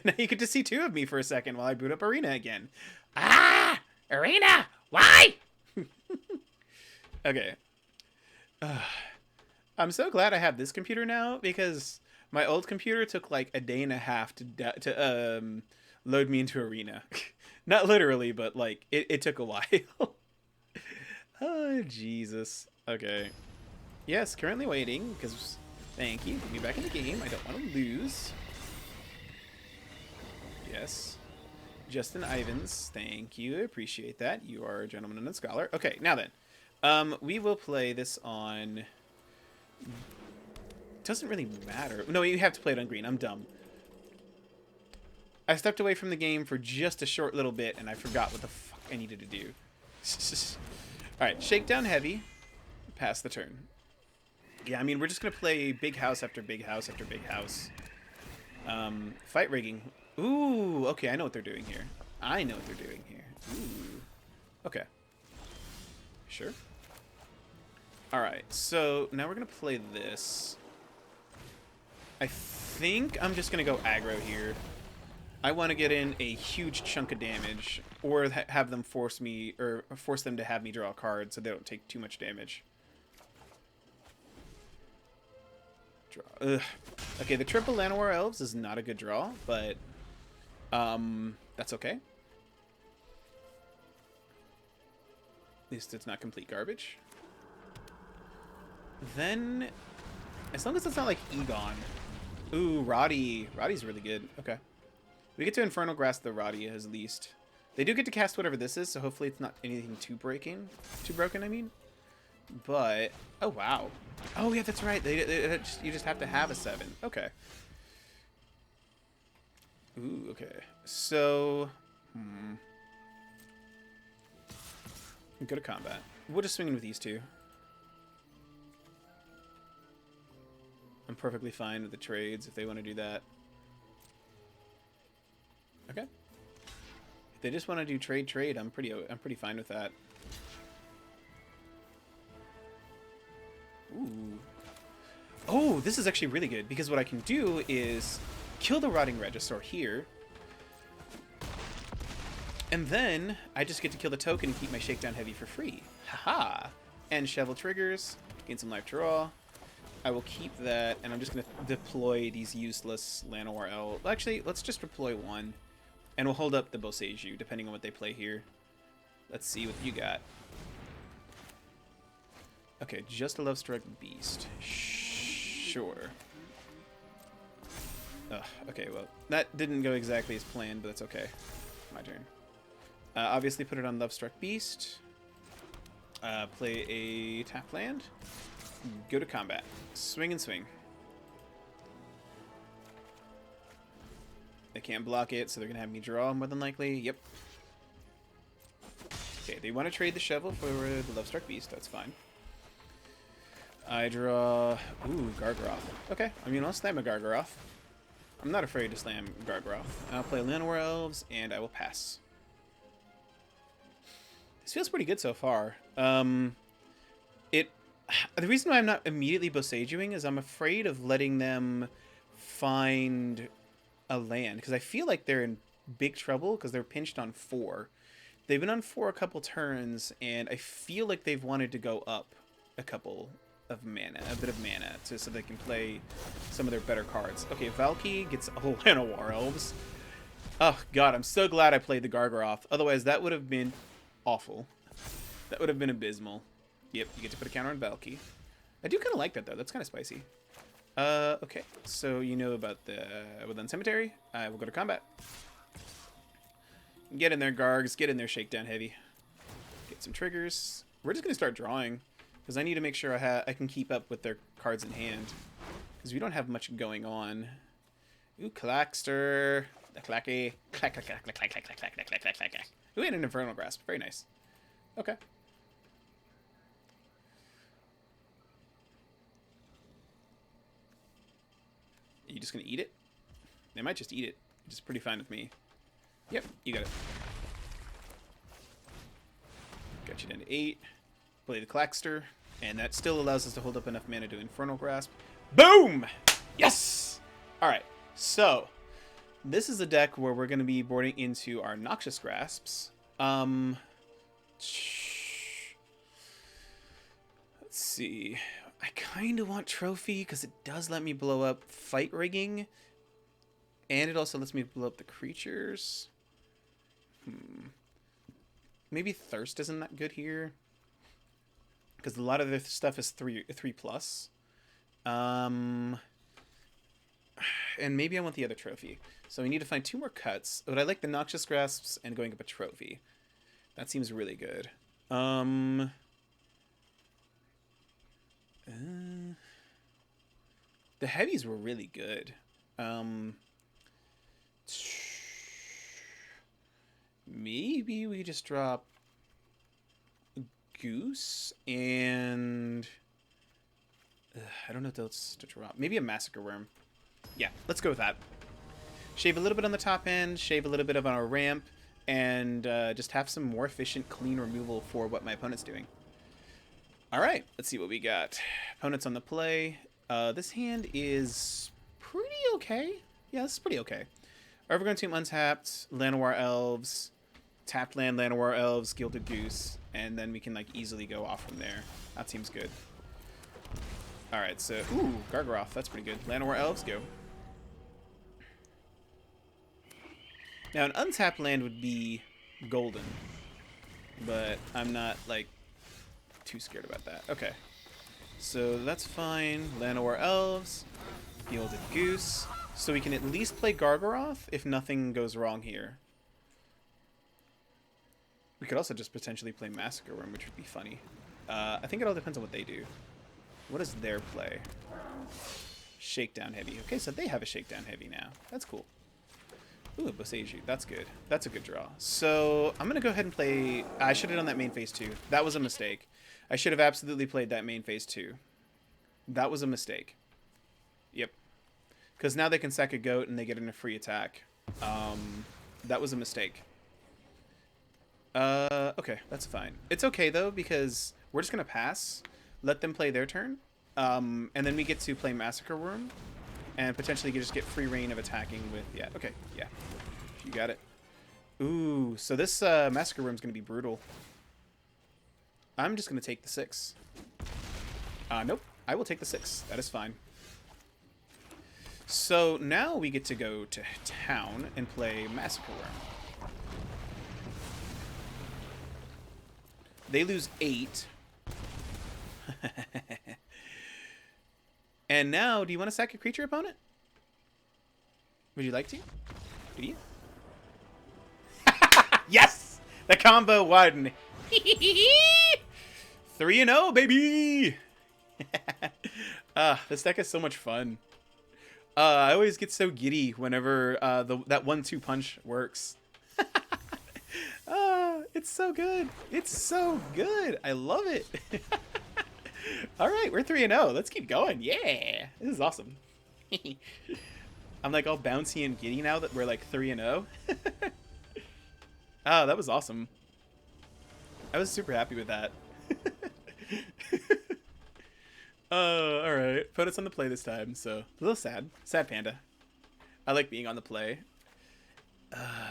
Now you get to see 2 of me for a second while I boot up Arena again. Ah! Arena! Why? Okay. I'm so glad I have this computer now, because my old computer took like a day and a half to load me into Arena. Not literally, but like it took a while. Oh, Jesus. Okay. Yes, currently waiting, because thank you. Get me back in the game. I don't want to lose. Yes. Justin Ivans, thank you. Appreciate that. You are a gentleman and a scholar. Okay, now then. We will play this on... Doesn't really matter. No, you have to play it on green. I'm dumb. I stepped away from the game for just a short little bit, and I forgot what the fuck I needed to do. Alright, Shakedown Heavy. Pass the turn. Yeah, I mean, we're just going to play big house after big house after big house. Fight rigging. Ooh, okay, I know what they're doing here. I know what they're doing here. Ooh. Okay. Sure. Alright, so now we're going to play this. I think I'm just going to go aggro here. I want to get in a huge chunk of damage, or have them force me, or force them to have me draw a card so they don't take too much damage. Draw. Ugh. Okay, the triple Llanowar Elves is not a good draw, but that's okay. At least it's not complete garbage. Then, as long as it's not like Egon. Ooh, Roddy. Roddy's really good. Okay. We get to Infernal Grass the Roddy at least. They do get to cast whatever this is, so hopefully it's not anything too broken, I mean. But, oh wow. Oh yeah, that's right. You just have to have a 7. Okay. Ooh, okay. So, go to combat. We'll just swing in with these two. I'm perfectly fine with the trades if they want to do that. Okay. If they just want to do trade, I'm pretty fine with that. Ooh. Oh, this is actually really good because what I can do is kill the Rotting Regisaur here. And then I just get to kill the token and keep my Shakedown Heavy for free. Haha. And Shovel triggers, gain some life to raw. I will keep that, and I'm just going to deploy these useless Llanowar Elves. Actually, let's just deploy one. And we'll hold up the Boseiju, depending on what they play here. Let's see what you got. Okay, just a Love Struck Beast. Sure. Ugh, okay, well, that didn't go exactly as planned, but that's okay. My turn. Obviously put it on Love Struck Beast. Play a tap land. Go to combat. Swing and swing. They can't block it, so they're going to have me draw more than likely. Yep. Okay, they want to trade the Shovel for the Love Struck Beast. That's fine. I draw... Ooh, Gargaroth. Okay, I mean, I'll slam a Gargaroth. I'm not afraid to slam Gargaroth. I'll play Llanowar Elves, and I will pass. This feels pretty good so far. The reason why I'm not immediately Boseijuing is I'm afraid of letting them find a land, because I feel like they're in big trouble because they're pinched on 4. They've been on 4 a couple turns, and I feel like they've wanted to go up a couple of mana, a bit of mana, so they can play some of their better cards. Okay, Valky gets all Llanowar Elves. Oh god, I'm so glad I played the Gargaroth. Otherwise, that would have been awful. That would have been abysmal. Yep, you get to put a counter on Valky. I do kind of like that, though. That's kind of spicy. Okay, so you know about the Woodland Cemetery. I will go to combat. Get in there, Gargs. Get in there, Shakedown Heavy. Get some triggers. We're just going to start drawing, because I need to make sure I can keep up with their cards in hand, because we don't have much going on. Ooh, Clackster. The Clacky. Clack, clack, clack, clack, clack, clack, clack, clack, clack, clack, clack. Ooh, and an Infernal Grasp. Very nice. Okay. Are you just going to eat it? They might just eat it. Which is pretty fine with me. Yep, you got it. Got you down to 8. Play the Clackster. And that still allows us to hold up enough mana to Infernal Grasp. Boom! Yes! Alright, so this is a deck where we're going to be boarding into our Noxious Grasps. Let's see. I kind of want Trophy because it does let me blow up Fight Rigging. And it also lets me blow up the creatures. Maybe Thirst isn't that good here, because a lot of their stuff is 3+. And maybe I want the other Trophy. So we need to find 2 more cuts. But I like the Noxious Grasps and going up a Trophy. That seems really good. The heavies were really good. Maybe we just drop Goose and I don't know what else to drop. Maybe a Massacre Wurm. Yeah, let's go with that. Shave a little bit on the top end, shave a little bit of on our ramp, and just have some more efficient, clean removal for what my opponent's doing. Alright, let's see what we got. Opponent's on the play. This hand is pretty okay. Yeah, this is pretty okay. Overgrown Tomb untapped, Llanowar Elves, tapped land, Llanowar Elves, Gilded Goose, and then we can like easily go off from there. That seems good. Alright, so, ooh, Gargaroth, that's pretty good. Llanowar Elves, go. Now, an untapped land would be golden, but I'm not, like, too scared about that. Okay, so that's fine. Llanowar Elves, Gilded Goose, so we can at least play Gargaroth if nothing goes wrong here. We could also just potentially play Massacre Wurm, which would be funny. I think it all depends on what they do. What is their play? Shakedown heavy. Okay, so they have a shakedown heavy now. That's cool. Ooh, Boseiju. That's good. That's a good draw. So I'm going to go ahead and play... I should have done that main phase 2. That was a mistake. I should have absolutely played that main phase 2. That was a mistake. Yep. Because now they can sack a goat and they get in a free attack. That was a mistake. Okay, that's fine. It's okay, though, because we're just going to pass. Let them play their turn. And then we get to play Massacre Wurm. And potentially just get free reign of attacking with... Yeah, okay, yeah. You got it. Ooh, so this Massacre Wurm is going to be brutal. I'm just going to take the 6. Nope. I will take the 6. That is fine. So now we get to go to town and play Massacre Wurm. They lose 8. And now, do you want to sack a creature opponent? Would you like to? Do you? Yes! The combo won! 3-0, baby! This deck is so much fun. I always get so giddy whenever that 1-2 punch works. It's so good. It's so good. I love it. All right, we're 3-0. Let's keep going. Yeah, this is awesome. I'm like all bouncy and giddy now that we're like 3-0. Oh, that was awesome. I was super happy with that. All right. Put us on the play this time, so a little sad. Sad panda. I like being on the play.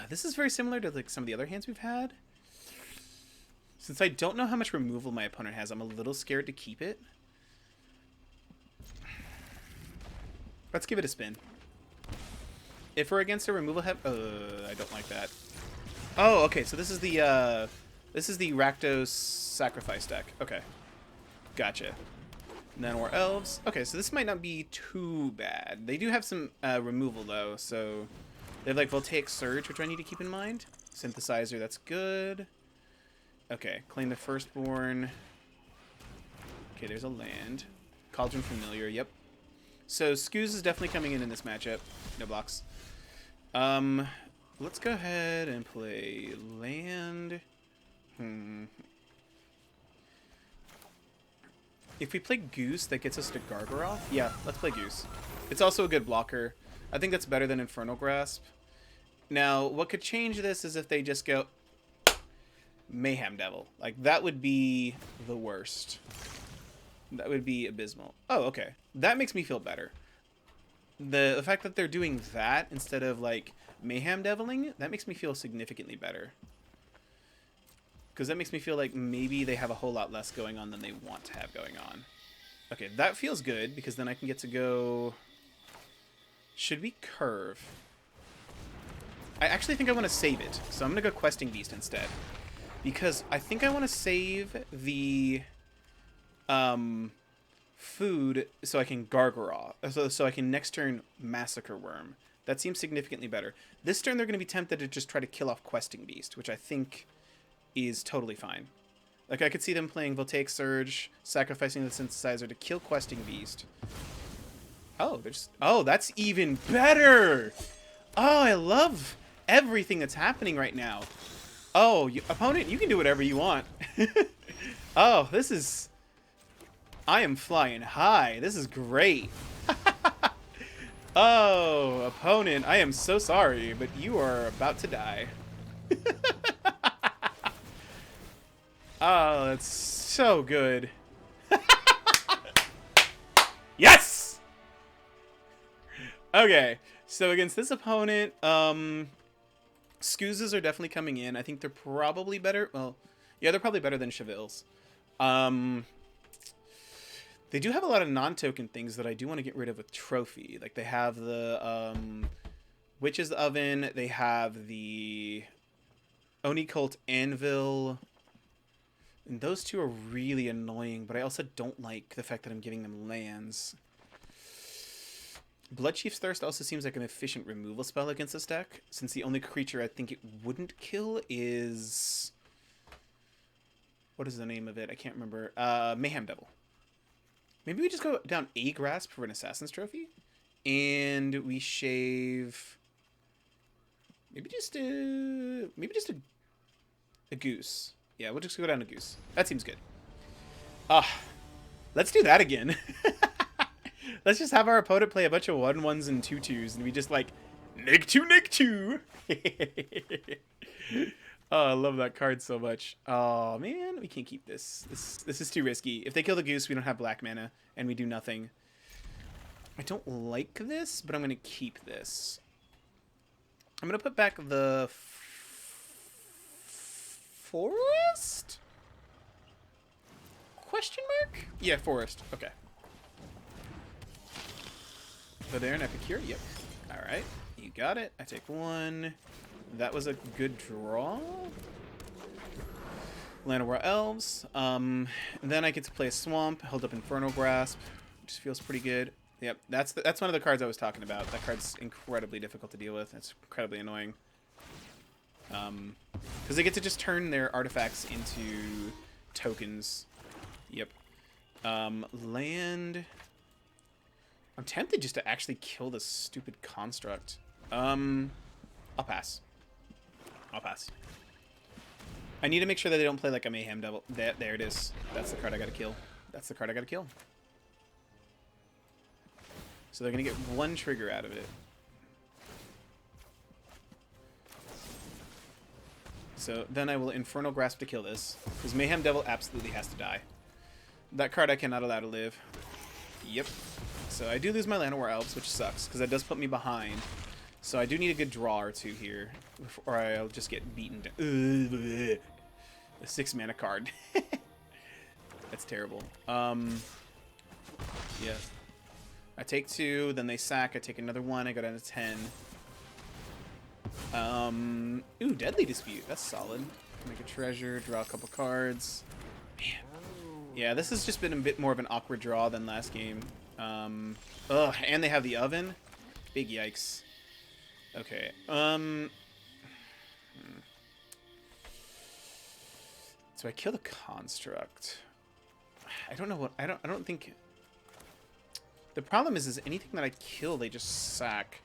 This is very similar to like some of the other hands we've had. Since I don't know how much removal my opponent has, I'm a little scared to keep it. Let's give it a spin. If we're against a removal I don't like that. Oh, okay. So this is the Rakdos Sacrifice deck. Okay, gotcha. Nanowar Elves. Okay, so this might not be too bad. They do have some removal though, so they have like Voltaic Surge, which I need to keep in mind. Synthesizer, that's good. Okay, claim the Firstborn. Okay, there's a land. Cauldron Familiar, yep. So Skooz is definitely coming in this matchup. No blocks. Let's go ahead and play land. If we play Goose, that gets us to Gargaroth. Yeah, let's play Goose. It's also a good blocker. I think that's better than Infernal Grasp. Now, what could change this is if they just go Mayhem Devil. Like, that would be the worst. That would be abysmal. Oh, okay. That makes me feel better. The fact that they're doing that instead of, like, Mayhem Deviling, that makes me feel significantly better. Because that makes me feel like maybe they have a whole lot less going on than they want to have going on. Okay, that feels good, because then I can get to go... Should we curve? I actually think I want to save it, so I'm going to go Questing Beast instead. Because I think I want to save the food so I can Gargaroth. So I can next turn Massacre Wurm. That seems significantly better. This turn they're going to be tempted to just try to kill off Questing Beast, which I think is totally fine. Like, I could see them playing Voltaic Surge, sacrificing the Synthesizer to kill Questing Beast. Oh, that's even better! Oh, I love everything that's happening right now. Oh, opponent, you can do whatever you want. Oh, this is... I am flying high. This is great. Oh, opponent, I am so sorry, but you are about to die. Oh, that's so good. Yes! Okay, so against this opponent, Skoozes are definitely coming in. I think they're probably better. Well, yeah, they're probably better than Cheville's. They do have a lot of non-token things that I do want to get rid of with Trophy. Like, they have the Witch's Oven. They have the Oni Cult Anvil. And those two are really annoying, but I also don't like the fact that I'm giving them lands. Bloodchief's Thirst also seems like an efficient removal spell against this deck, since the only creature I think it wouldn't kill is... what is the name of it? I can't remember. Mayhem Devil. Maybe we just go down a grasp for an Assassin's Trophy, and we shave. Maybe just a goose. Yeah, we'll just go down a goose. That seems good. Let's do that again. Let's just have our opponent play a bunch of 1/1s and 2/2s, and we just like nick two. Oh, I love that card so much. Oh man, we can't keep this. This is too risky. If they kill the goose, we don't have black mana, and we do nothing. I don't like this, but I'm gonna keep this. I'm gonna put back the forest? Question mark? Yeah, forest. Okay. Go there and Epicure. Yep. All right. You got it. I take one. That was a good draw. Land of War Elves. Then I get to play a Swamp. Held up Infernal Grasp, which feels pretty good. Yep, that's one of the cards I was talking about. That card's incredibly difficult to deal with. It's incredibly annoying. Because they get to just turn their artifacts into tokens. Yep. Land. I'm tempted just to actually kill this stupid construct. I'll pass. I need to make sure that they don't play like a Mayhem Devil. There it is. That's the card I gotta kill. So they're gonna get one trigger out of it. So then I will Infernal Grasp to kill this, because Mayhem Devil absolutely has to die. That card I cannot allow to live. Yep. So I do lose my Land of War Elves, which sucks, because that does put me behind. So I do need a good draw or two here, or I'll just get beaten down. A 6-mana card. That's terrible. Yeah. I take 2, then they sack. I take another 1. I go down to 10. Ooh, Deadly Dispute. That's solid. Make a treasure, draw a couple cards. Man. Yeah, this has just been a bit more of an awkward draw than last game. And they have the oven. Big yikes. Okay. So I kill the construct. I don't know what I don't think. The problem is anything that I kill, they just sack.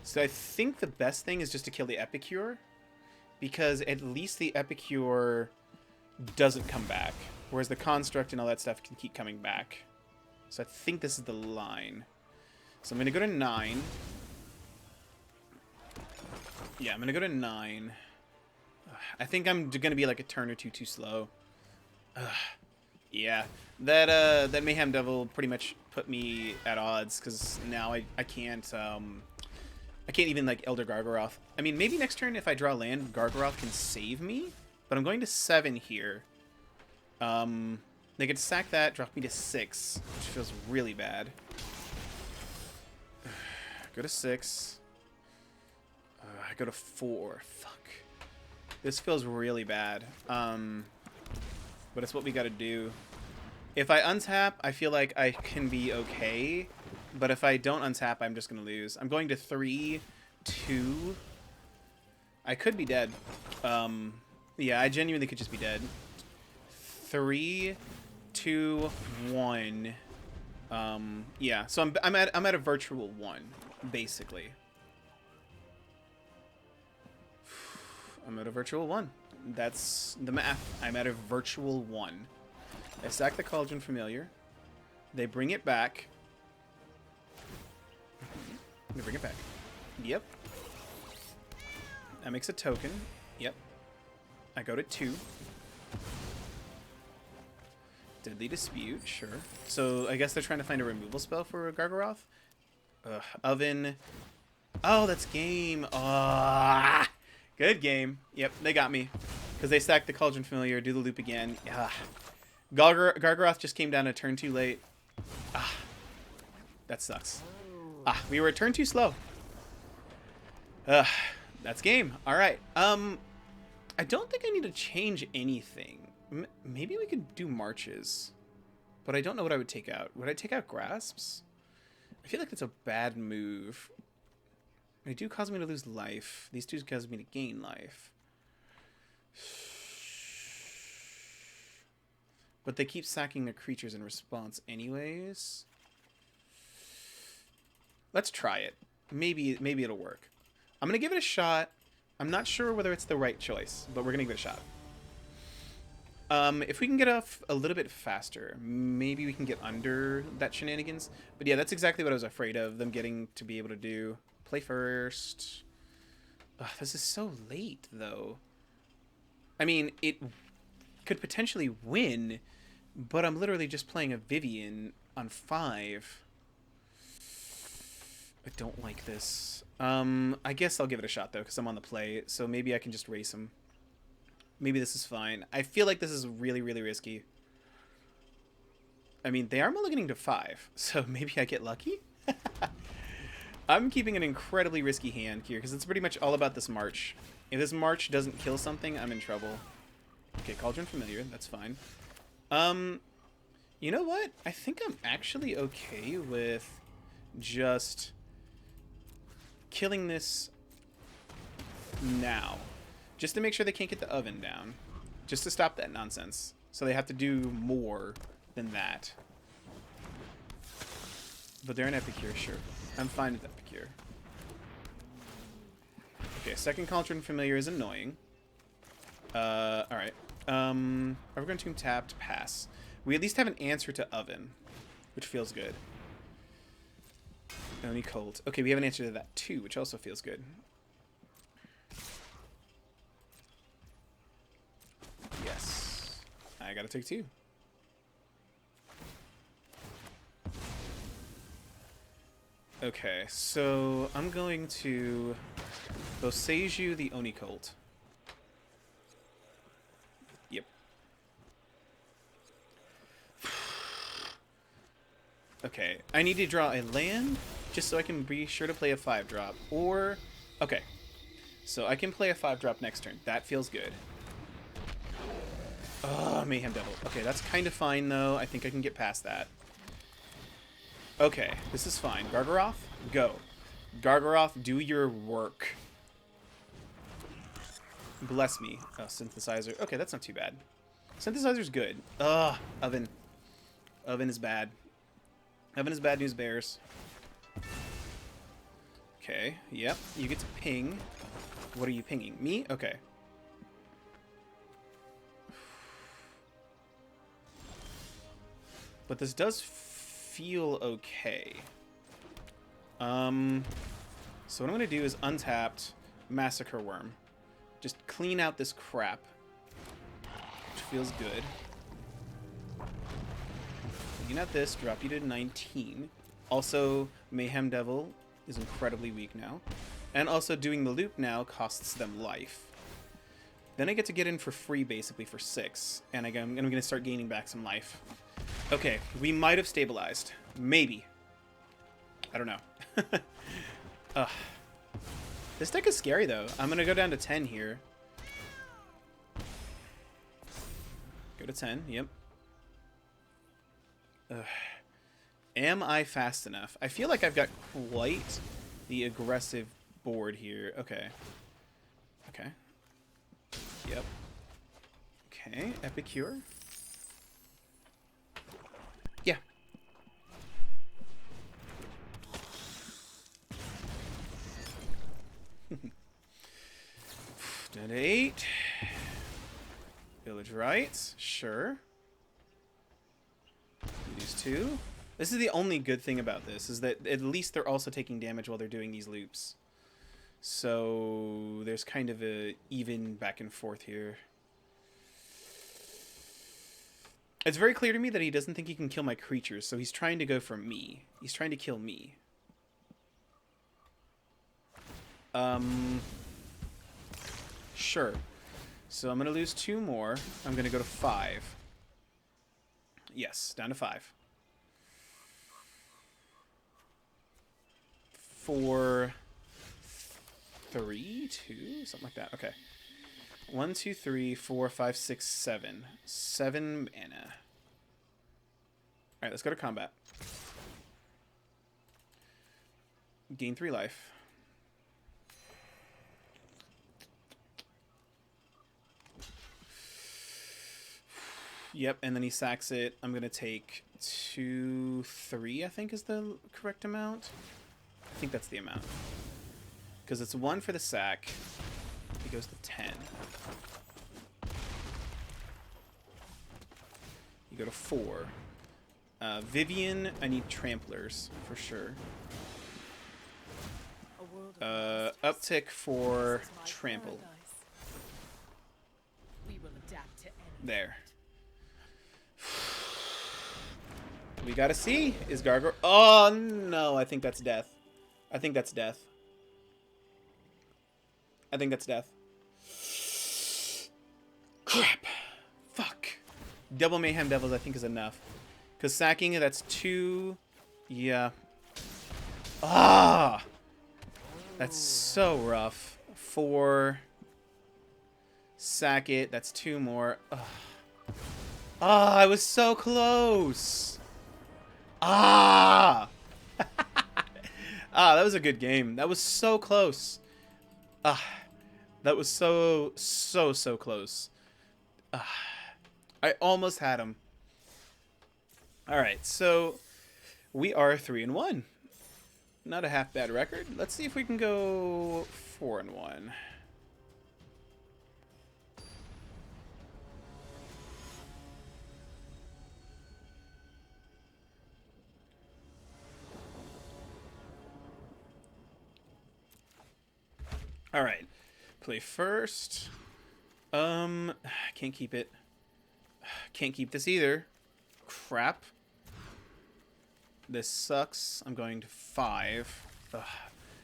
So I think the best thing is just to kill the Epicure, because at least the Epicure doesn't come back, whereas the construct and all that stuff can keep coming back. So I think this is the line. So I'm gonna go to 9. Yeah, I'm gonna go to 9. I think I'm gonna be like a turn or two too slow. Yeah, that Mayhem Devil pretty much put me at odds, because now I can't even like Elder Gargaroth. I mean, maybe next turn if I draw land, Gargaroth can save me, but I'm going to 7 here. They get to sack that, drop me to 6, which feels really bad. Go to 6. I go to 4. Fuck. This feels really bad. But it's what we gotta do. If I untap, I feel like I can be okay. But if I don't untap, I'm just gonna lose. I'm going to 3, 2. I could be dead. Yeah, I genuinely could just be dead. 3, 2, 1. Yeah, so I'm at a virtual 1, basically. I'm at a virtual 1. That's the math. I'm at a virtual 1. I sack the Cauldron Familiar. They bring it back. They bring it back. Yep. That makes a token. Yep. I go to 2. Deadly Dispute, sure. So I guess they're trying to find a removal spell for Gargaroth. Oven. Oh, that's game. Ah. Good game. Yep, they got me. Because they stacked the Cauldron Familiar, do the loop again. Gargaroth just came down a turn too late. That sucks. We were a turn too slow. That's game. Alright. I don't think I need to change anything. Maybe we could do marches. But I don't know what I would take out. Would I take out grasps? I feel like that's a bad move. They do cause me to lose life. These two cause me to gain life. But they keep sacking their creatures in response anyways. Let's try it. Maybe it'll work. I'm going to give it a shot. I'm not sure whether it's the right choice, but we're going to give it a shot. If we can get off a little bit faster, maybe we can get under that shenanigans. But yeah, that's exactly what I was afraid of, them getting to be able to do. Play first. Ugh, this is so late, though. I mean, it could potentially win, but I'm literally just playing a Vivian on 5. I don't like this. I guess I'll give it a shot, though, because I'm on the play, so maybe I can just race him. Maybe this is fine. I feel like this is really, really risky. I mean, they are mulliganing to 5, so maybe I get lucky? I'm keeping an incredibly risky hand here, because it's pretty much all about this march. If this march doesn't kill something, I'm in trouble. Okay, Cauldron Familiar, that's fine. You know what? I think I'm actually okay with just killing this now. Just to make sure they can't get the oven down. Just to stop that nonsense. So they have to do more than that. But they're an Epicure, sure. I'm fine with Epicure. Okay, second Cauldron Familiar is annoying. Alright. Are we going to tapped? Pass. We at least have an answer to oven, which feels good. Oni Colt. Okay, we have an answer to that too, which also feels good. Yes. I gotta take 2. Okay, so I'm going to Boseiju the Oni Colt. Yep. Okay, I need to draw a land just so I can be sure to play a 5-drop. Or, okay, so I can play a 5-drop next turn. That feels good. Oh, Mayhem Devil. Okay, that's kind of fine, though. I think I can get past that. Okay, this is fine. Gargaroth, go. Gargaroth, do your work. Bless me. Oh, Synthesizer. Okay, that's not too bad. Synthesizer's good. Ugh, Oven. Oven is bad. Oven is bad news bears. Okay, yep. You get to ping. What are you pinging? Me? Okay. But this does feel okay. So what I'm going to do is untapped Massacre Wurm. Just clean out this crap. Which feels good. Clean out this, drop you to 19. Also, Mayhem Devil is incredibly weak now. And also doing the loop now costs them life. Then I get to get in for free, basically, for 6. And I'm going to start gaining back some life. Okay, we might have stabilized. Maybe. I don't know. Ugh. This deck is scary, though. I'm going to go down to 10 here. Go to 10, yep. Ugh. Am I fast enough? I feel like I've got quite the aggressive board here. Okay. Okay. Yep. Okay, Epicure. Yeah. Down to 8. Village Rites, sure. These 2. This is the only good thing about this, is that at least they're also taking damage while they're doing these loops. So there's kind of a even back and forth here. It's very clear to me that he doesn't think he can kill my creatures, so he's trying to go for me. He's trying to kill me. Sure. So I'm going to lose 2 more. I'm going to go to 5. Yes, down to 5. 4, 3, 2, something like that. Okay. 1, 2, 3, 4, 5, 6, 7. 7 mana. Alright, let's go to combat. Gain 3 life. Yep, and then he sacks it. I'm going to take 2, 3, I think is the correct amount. I think that's the amount. Because it's 1 for the sack. He goes to 10. You go to 4. Vivian, I need tramplers for sure. Uptick for trample. There. We gotta see. Is Gargoyle... Oh, no. I think that's death. I think that's death. I think that's death. Crap. Fuck. Double Mayhem Devils, I think, is enough. Because sacking, that's 2. Yeah. Ah! That's so rough. 4. Sack it. That's 2 more. Ah, I was so close. Ah! Ah, that was a good game. That was so close. Ah, that was so close. Ah, I almost had him. All right, so we are 3-1. Not a half bad record. Let's see if we can go 4-1. All right, play first. Can't keep it. Can't keep this either. Crap. This sucks. I'm going to 5. Ugh,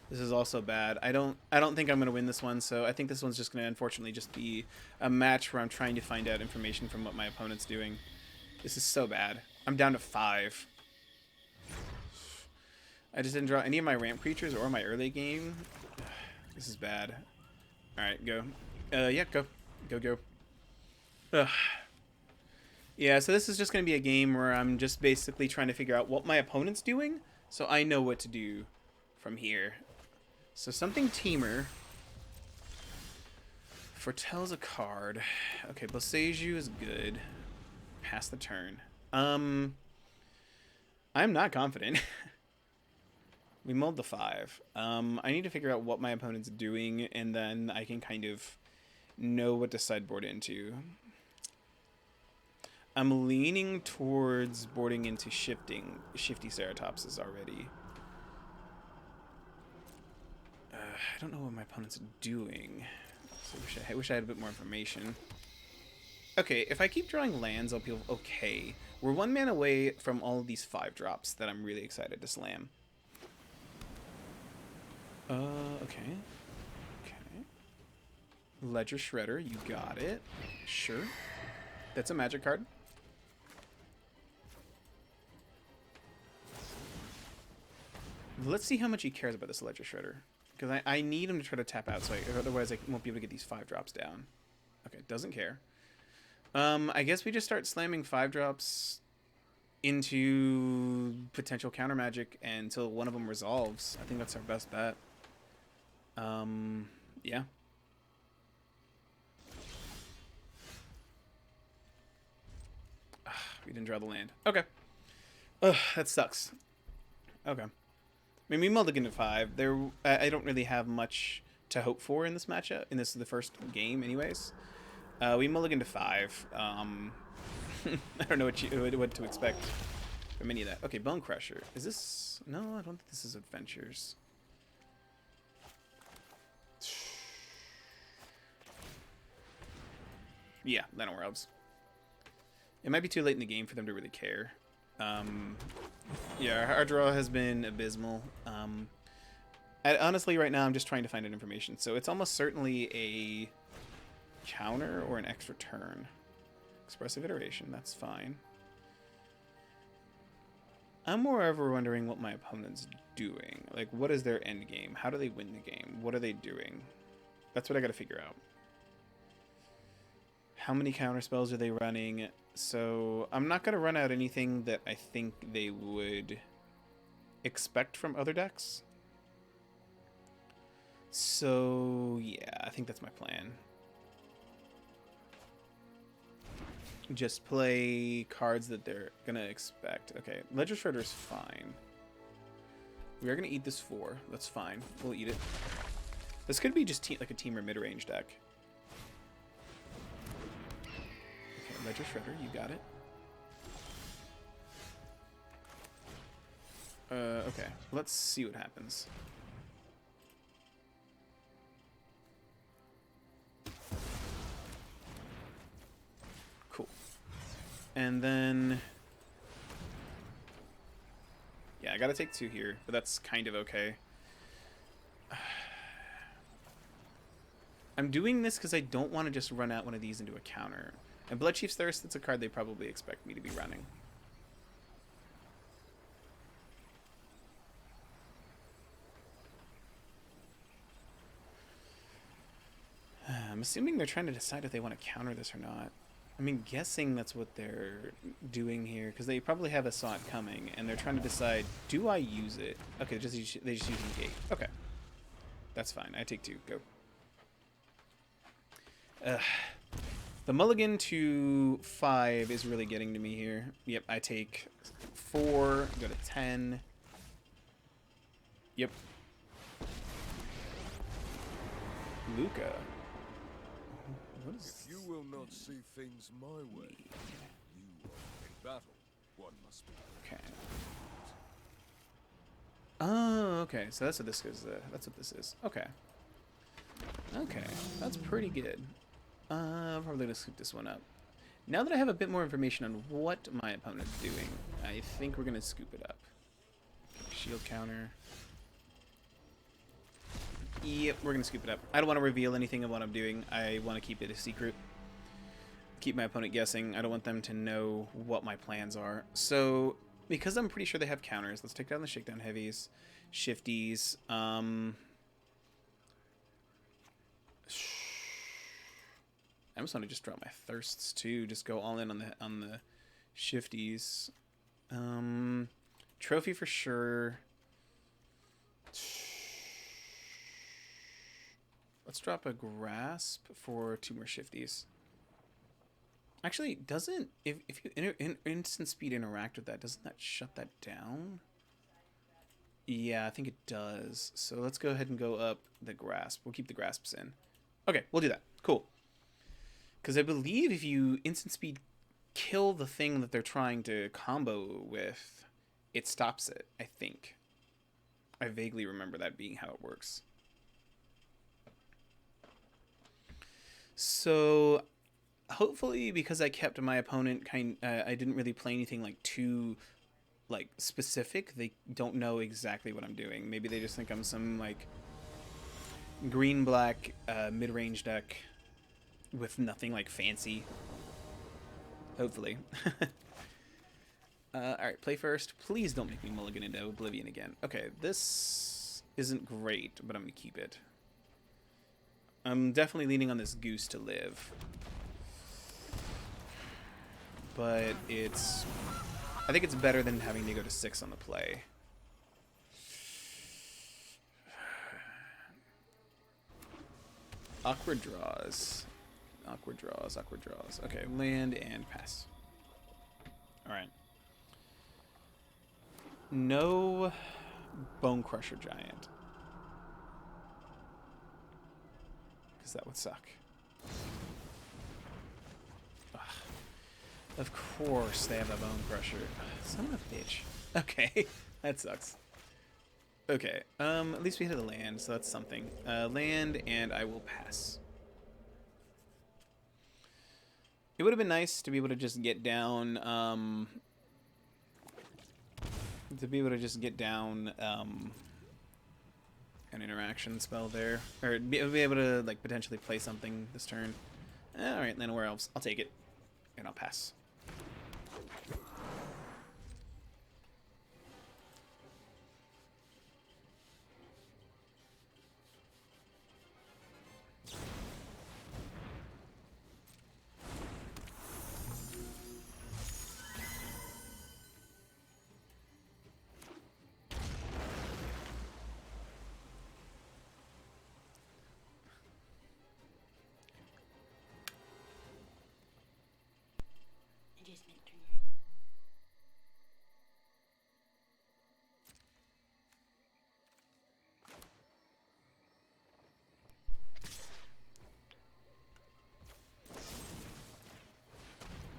this is also bad. I don't think I'm gonna win this one. So I think this one's just gonna unfortunately just be a match where I'm trying to find out information from what my opponent's doing. This is so bad. I'm down to 5. I just didn't draw any of my ramp creatures or my early game. This is bad. All right, go. Yeah, go. Go. Ugh. Yeah, so this is just going to be a game where I'm just basically trying to figure out what my opponent's doing, so I know what to do from here. So something Teamer foretells a card. Okay, Boseiju is good. Pass the turn. I'm not confident. We mulled the 5. I need to figure out what my opponent's doing, and then I can kind of know what to sideboard into. I'm leaning towards boarding into Shifty Ceratopses already. I don't know what my opponent's doing. So I wish I had a bit more information. Okay, if I keep drawing lands, I'll be okay. We're 1 man away from all of these 5-drops that I'm really excited to slam. Okay. Ledger Shredder, you got it. Sure. That's a magic card. Let's see how much he cares about this Ledger Shredder. Because I need him to try to tap out, so otherwise I won't be able to get these 5-drops down. Okay, doesn't care. I guess we just start slamming 5-drops into potential counter magic until one of them resolves. I think that's our best bet. Yeah. We didn't draw the land. Okay. Ugh, that sucks. Okay. I mean, we mulliganed to 5. I don't really have much to hope for in this matchup. In the first game, anyways. We mulliganed to 5. I don't know what to expect from any of that. Okay, Bone Crusher. Is this... No, I don't think this is Adventures. Yeah, Llanowar Elves. It might be too late in the game for them to really care. Yeah, our draw has been abysmal. Honestly, right now, I'm just trying to find out information. So it's almost certainly a counter or an extra turn. Expressive Iteration, that's fine. I'm moreover wondering what my opponent's doing. Like, what is their end game? How do they win the game? What are they doing? That's what I gotta figure out. How many counter spells are they running? So I'm not going to run out anything that I think they would expect from other decks. So yeah, I think that's my plan. just play cards that they're gonna expect. Okay, Ledger Shredder's fine. We are gonna eat this 4. That's fine. We'll eat it. This could be just like a team or mid-range deck. Okay, Ledger Shredder, you got it. Okay, let's see what happens. Cool. And then... yeah, I gotta take 2 here, but that's kind of okay. I'm doing this because I don't want to just run out one of these into a counter. And Bloodchief's Thirst, that's a card they probably expect me to be running. I'm assuming they're trying to decide if they want to counter this or not. I mean, guessing that's what they're doing here, because they probably have a Saw It coming, and they're trying to decide, do I use it? Okay, they just use Gate. Okay. That's fine. I take 2. Go. The mulligan to 5 is really getting to me here. Yep, I take 4, go to 10. Yep. Luca. What is... if you will not see things my way, you are in battle. One must be. Okay. Oh, okay. So that's what this is. That's what this is. Okay. Okay, that's pretty good. Probably gonna scoop this one up. Now that I have a bit more information on what my opponent's doing, I think we're gonna scoop it up. Okay, shield counter. Yep, we're gonna scoop it up. I don't want to reveal anything of what I'm doing. I want to keep it a secret. Keep my opponent guessing. I don't want them to know what my plans are. So, because I'm pretty sure they have counters, let's take down the Shakedown Heavies, Shifties. I almost want to just drop my Thirsts too. Just go all in on the Shifties. Trophy for sure. Let's drop a Grasp for 2 more Shifties. Actually, doesn't... If you instant speed interact with that, doesn't that shut that down? Yeah, I think it does. So let's go ahead and go up the Grasp. We'll keep the Grasps in. Okay, we'll do that. Cool. Because I believe if you instant speed kill the thing that they're trying to combo with, it stops it, I think. I vaguely remember that being how it works. So, hopefully, because I kept my opponent I didn't really play anything like too specific. They don't know exactly what I'm doing. Maybe they just think I'm some like green-black mid-range deck with nothing like fancy. Hopefully. Alright, play first. Please don't make me mulligan into Oblivion again. Okay, this isn't great, but I'm going to keep it. I'm definitely leaning on this Goose to live. But it's... I think it's better than having to go to 6 on the play. Awkward draws. Awkward draws, awkward draws. Okay, land and pass. Alright. No Bone Crusher Giant. Because that would suck. Ugh. Of course they have a Bone Crusher. Son of a bitch. Okay, that sucks. Okay, at least we hit a land, so that's something. Land, and I will pass. It would have been nice to be able to just get down, an interaction spell there, or be able to like potentially play something this turn. All right, land where else? I'll take it, and I'll pass.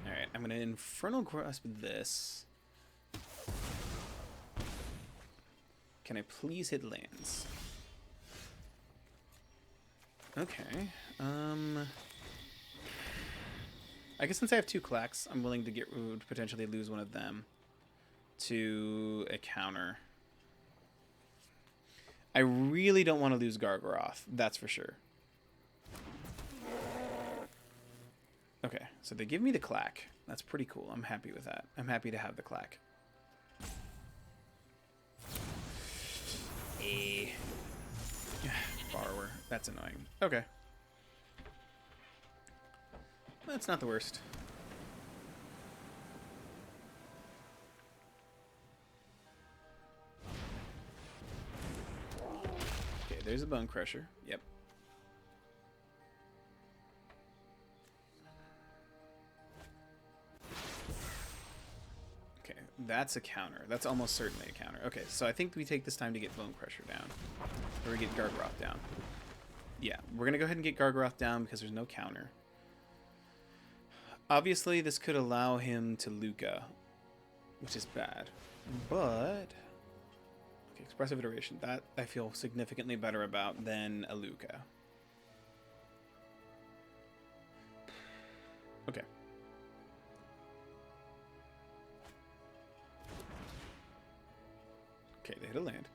Alright, I'm gonna Infernal Grasp this. Can I please hit lands? Okay. I guess since I have 2 Clacks, I'm willing to potentially lose one of them to a counter. I really don't want to lose Gargaroth, that's for sure. Okay, so they give me the Clack. That's pretty cool. I'm happy with that. I'm happy to have the Clack. Borrower. That's annoying. Okay. That's not the worst. Okay, there's a Bone Crusher. Yep. Okay, that's a counter. That's almost certainly a counter. Okay, so I think we take this time to get Bone Crusher down. Or we get Gargaroth down. Yeah, we're going to go ahead and get Gargaroth down because there's no counter. Obviously, this could allow him to Luca, which is bad. But... okay, Expressive Iteration. That I feel significantly better about than a Luca. Okay. Okay, they hit a land.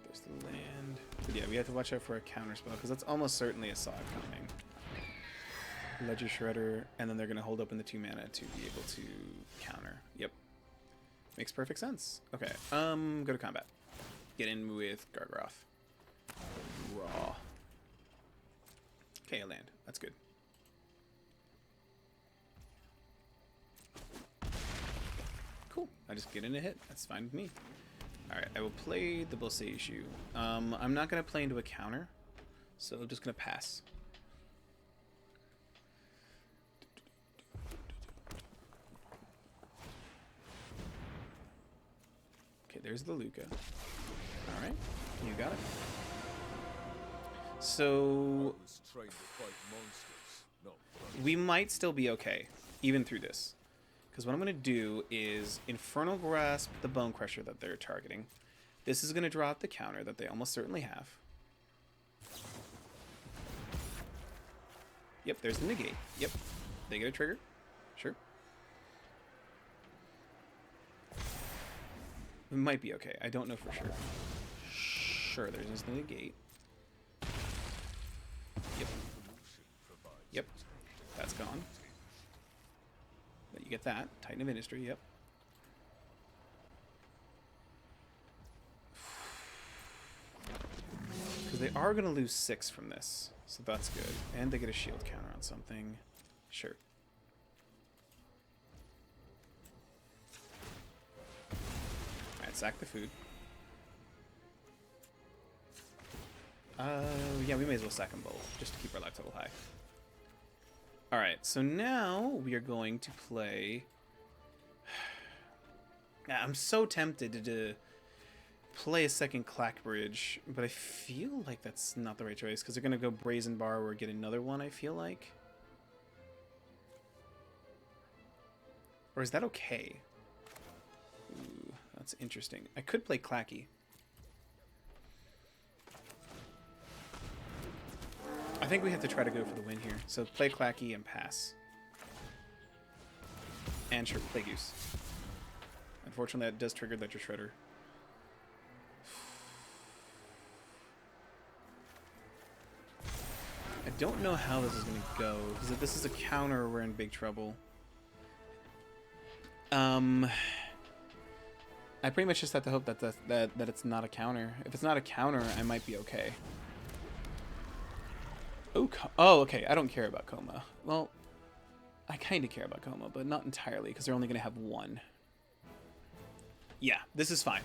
There's the land. But yeah, we have to watch out for a counter spell, because that's almost certainly a Sod coming. Ledger Shredder, and then they're going to hold open the 2 mana to be able to counter. Yep. Makes perfect sense. Okay, go to combat. Get in with Gargaroth. Raw. Okay, a land. That's good. Cool. I just get in a hit. That's fine with me. Alright, I will play the Boseiju. I'm not going to play into a counter, so I'm just going to pass. Okay, there's the Luca. Alright, you got it. So, we might still be okay, even through this. Because what I'm going to do is Infernal Grasp the Bone Crusher that they're targeting. This is going to draw out the counter that they almost certainly have. Yep, there's the negate. Yep, they get a trigger. Sure. It might be okay. I don't know for sure. Sure, there's just the negate. Yep. Yep, that's gone. You get that. Titan of Industry, yep. Because they are going to lose 6 from this. So that's good. And they get a shield counter on something. Sure. Alright, sack the food. Yeah, we may as well sack them both, just to keep our life total high. Alright, so now we are going to play... I'm so tempted to play a second Clackbridge, but I feel like that's not the right choice, because they're going to go Brazen Bar or get another one, I feel like. Or is that okay? Ooh, that's interesting. I could play Clacky. I think we have to try to go for the win here. So play Clacky and pass. And sure, play Goose. Unfortunately, that does trigger Ledger Shredder. I don't know how this is going to go, because if this is a counter, we're in big trouble. I pretty much just have to hope that it's not a counter. If it's not a counter, I might be okay. Oh, okay. I don't care about Coma. Well, I kind of care about Coma, but not entirely, because they're only going to have 1. Yeah, this is fine.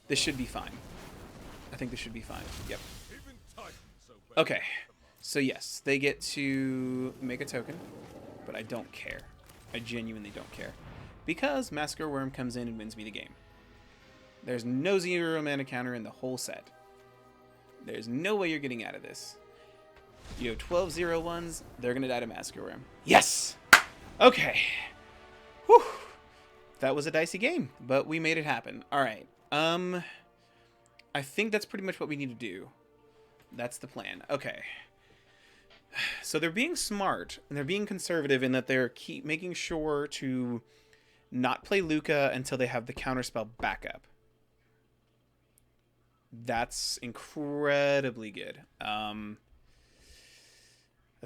This should be fine. I think this should be fine. Yep. Okay. So yes, they get to make a token, but I don't care. I genuinely don't care. Because Massacre Wurm comes in and wins me the game. There's no 0 mana counter in the whole set. There's no way you're getting out of this. You have 12 0/1s, they're going to die to Massacre Wurm. Yes! Okay. Whew. That was a dicey game, but we made it happen. Alright. I think that's pretty much what we need to do. That's the plan. Okay. So they're being smart, and they're being conservative in that they're making sure to not play Luca until they have the counterspell backup. That's incredibly good. That's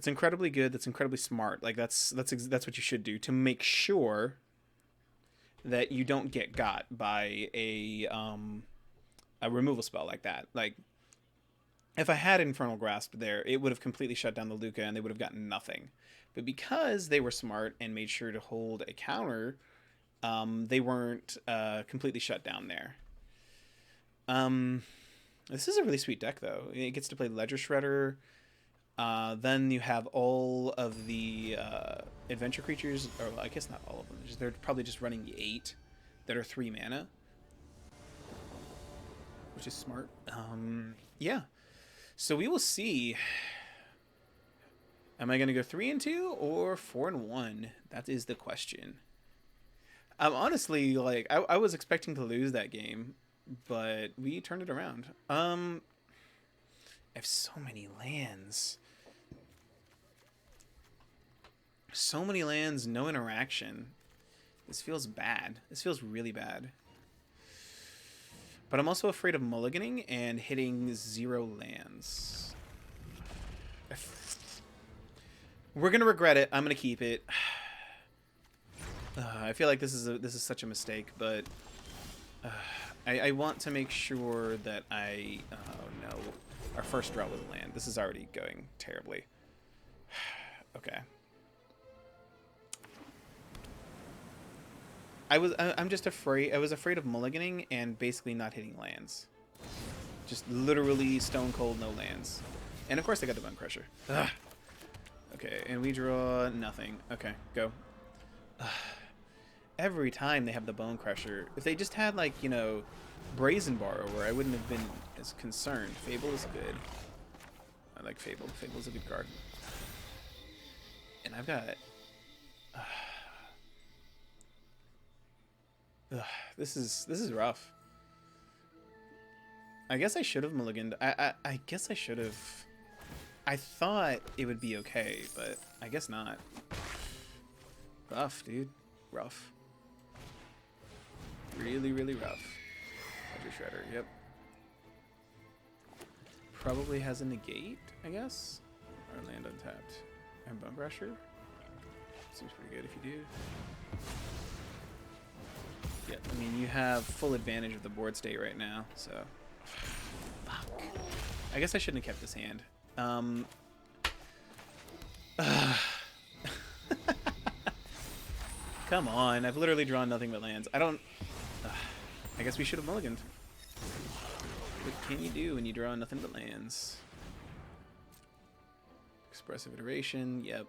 incredibly good. That's incredibly smart. Like that's what you should do to make sure that you don't get got by a removal spell like that. Like, if I had Infernal Grasp there, it would have completely shut down the Luca and they would have gotten nothing. But because they were smart and made sure to hold a counter, they weren't completely shut down there. This is a really sweet deck, though. It gets to play Ledger Shredder. Then you have all of the adventure creatures, or well, I guess not all of them. They're probably just running 8 that are 3 mana, which is smart. Yeah. So we will see. Am I going to go 3-2 or 4-1? That is the question. Honestly, like I was expecting to lose that game, but we turned it around. I have so many lands. So many lands, no interaction. This feels bad. This feels really bad. But I'm also afraid of mulliganing and hitting 0 lands. We're gonna regret it. I'm gonna keep it. I feel like this is such a mistake, but I want to make sure that I. Oh no, our first draw was a land. This is already going terribly. Okay. I'm just afraid. I was afraid of mulliganing and basically not hitting lands. Just literally stone cold, no lands. And of course I got the Bone Crusher. Ugh. Okay, and we draw nothing. Okay, go. Every time they have the Bone Crusher, if they just had, like, you know, Brazen Borrower, I wouldn't have been as concerned. Fable is good. I like Fable. Fable's a good card. And I've got... this is rough. I guess I should have mulliganed. I guess I should have. I thought it would be okay, but I guess not. Rough, dude. Rough. Really, really rough. Ledger Shredder, yep. Probably has a negate, I guess? Or land untapped. And Bone Crusher? Seems pretty good if you do. Yeah, I mean, you have full advantage of the board state right now, so... Fuck. I guess I shouldn't have kept this hand. Come on, I've literally drawn nothing but lands. I don't... I guess we should have mulliganed. What can you do when you draw nothing but lands? Expressive Iteration, yep.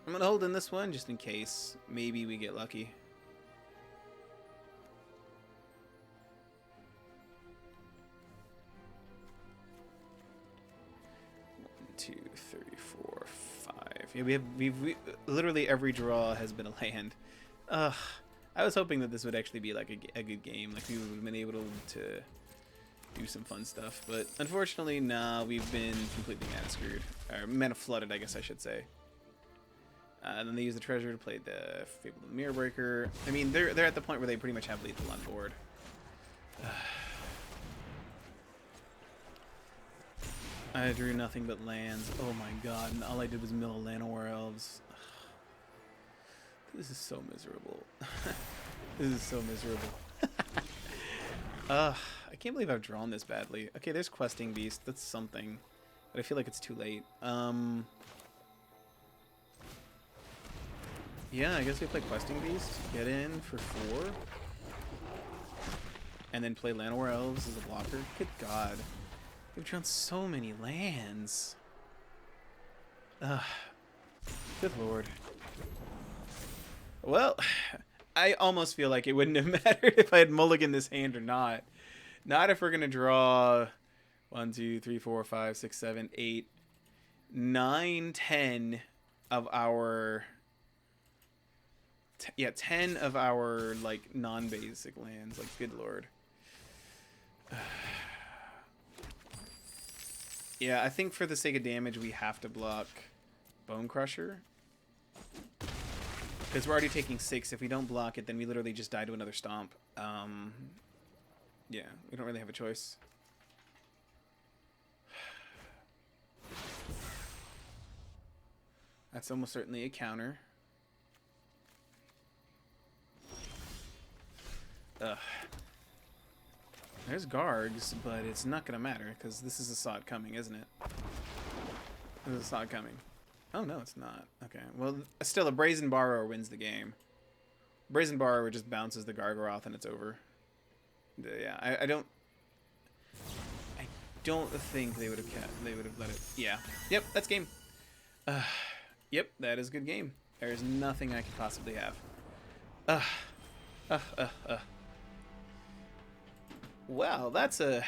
I'm gonna hold in this one just in case. Maybe we get lucky. One, 2, 3, 4, 5. Yeah, we literally every draw has been a land. I was hoping that this would actually be like a good game. Like we would have been able to do some fun stuff, but unfortunately, nah. We've been completely mana screwed, or mana flooded, I guess I should say. Then they use the treasure to play the Fable of the Mirror Breaker. I mean, they're at the point where they pretty much have lethal on board. I drew nothing but lands. Oh my god, and all I did was mill Llanowar Elves. This is so miserable. This is so miserable. I can't believe I've drawn this badly. Okay, there's Questing Beast. That's something. But I feel like it's too late. Yeah, I guess we play Questing Beast, get in for 4, and then play Llanowar Elves as a blocker. Good god. We've drawn so many lands. Good lord. Well, I almost feel like it wouldn't have mattered if I had mulliganed this hand or not. Not if we're going to draw 1, 2, 3, 4, 5, 6, 7, 8, 9, 10 of our... yeah, 10 of our, like, non-basic lands. Like, good lord. Yeah, I think for the sake of damage, we have to block Bone Crusher. Because we're already taking 6. If we don't block it, then we literally just die to another stomp. Yeah, we don't really have a choice. That's almost certainly a counter. Ugh. There's Gargs, but it's not going to matter, because this is a sod coming, isn't it? This is a sod coming. Oh, no, it's not. Okay, well, still, a Brazen Borrower wins the game. Brazen Borrower just bounces the Gargaroth, and it's over. Yeah, I don't think they would have let it. Yeah. Yep, that's game. Yep, that is a good game. There's nothing I could possibly have. Well, that's a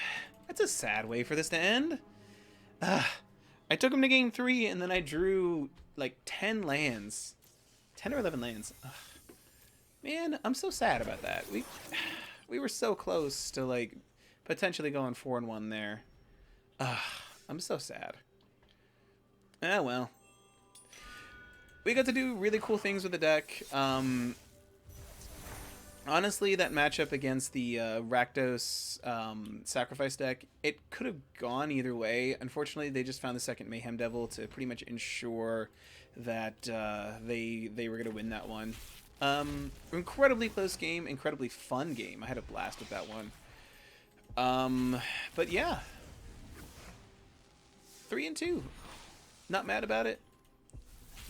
sad way for this to end. I took him to game 3, and then I drew like 10 lands, 10 or 11 lands. Man, I'm so sad about that. We were so close to like potentially going 4-1 there. I'm so sad. Ah, well. We got to do really cool things with the deck. Honestly, that matchup against the Rakdos Sacrifice deck, it could have gone either way. Unfortunately, they just found the second Mayhem Devil to pretty much ensure that they were going to win that one. Incredibly close game, incredibly fun game. I had a blast with that one. But yeah. 3-2. Not mad about it.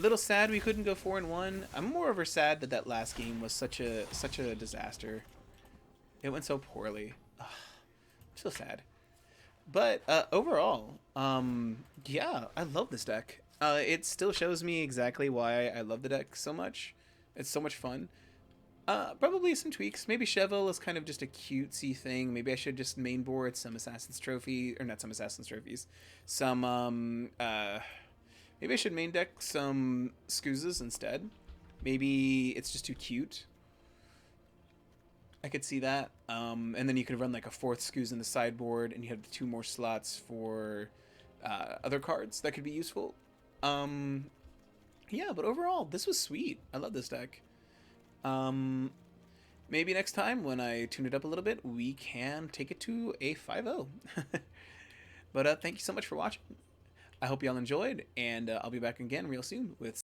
Little sad we couldn't go 4-1. I'm moreover sad that last game was such a disaster. It went so poorly. Ugh, so sad. But overall, yeah, I love this deck. It still shows me exactly why I love the deck so much. It's so much fun. Probably some tweaks. Maybe Cheval is kind of just a cutesy thing. Maybe I should just mainboard some Assassin's Trophy, or not some Assassin's Trophies. Some maybe I should main deck some Scoozes instead. Maybe it's just too cute. I could see that. And then you could run like a 4th Scooz in the sideboard, and you have 2 more slots for other cards that could be useful. Yeah, but overall, this was sweet. I love this deck. Maybe next time when I tune it up a little bit, we can take it to a 5-0. But thank you so much for watching. I hope y'all enjoyed, and I'll be back again real soon with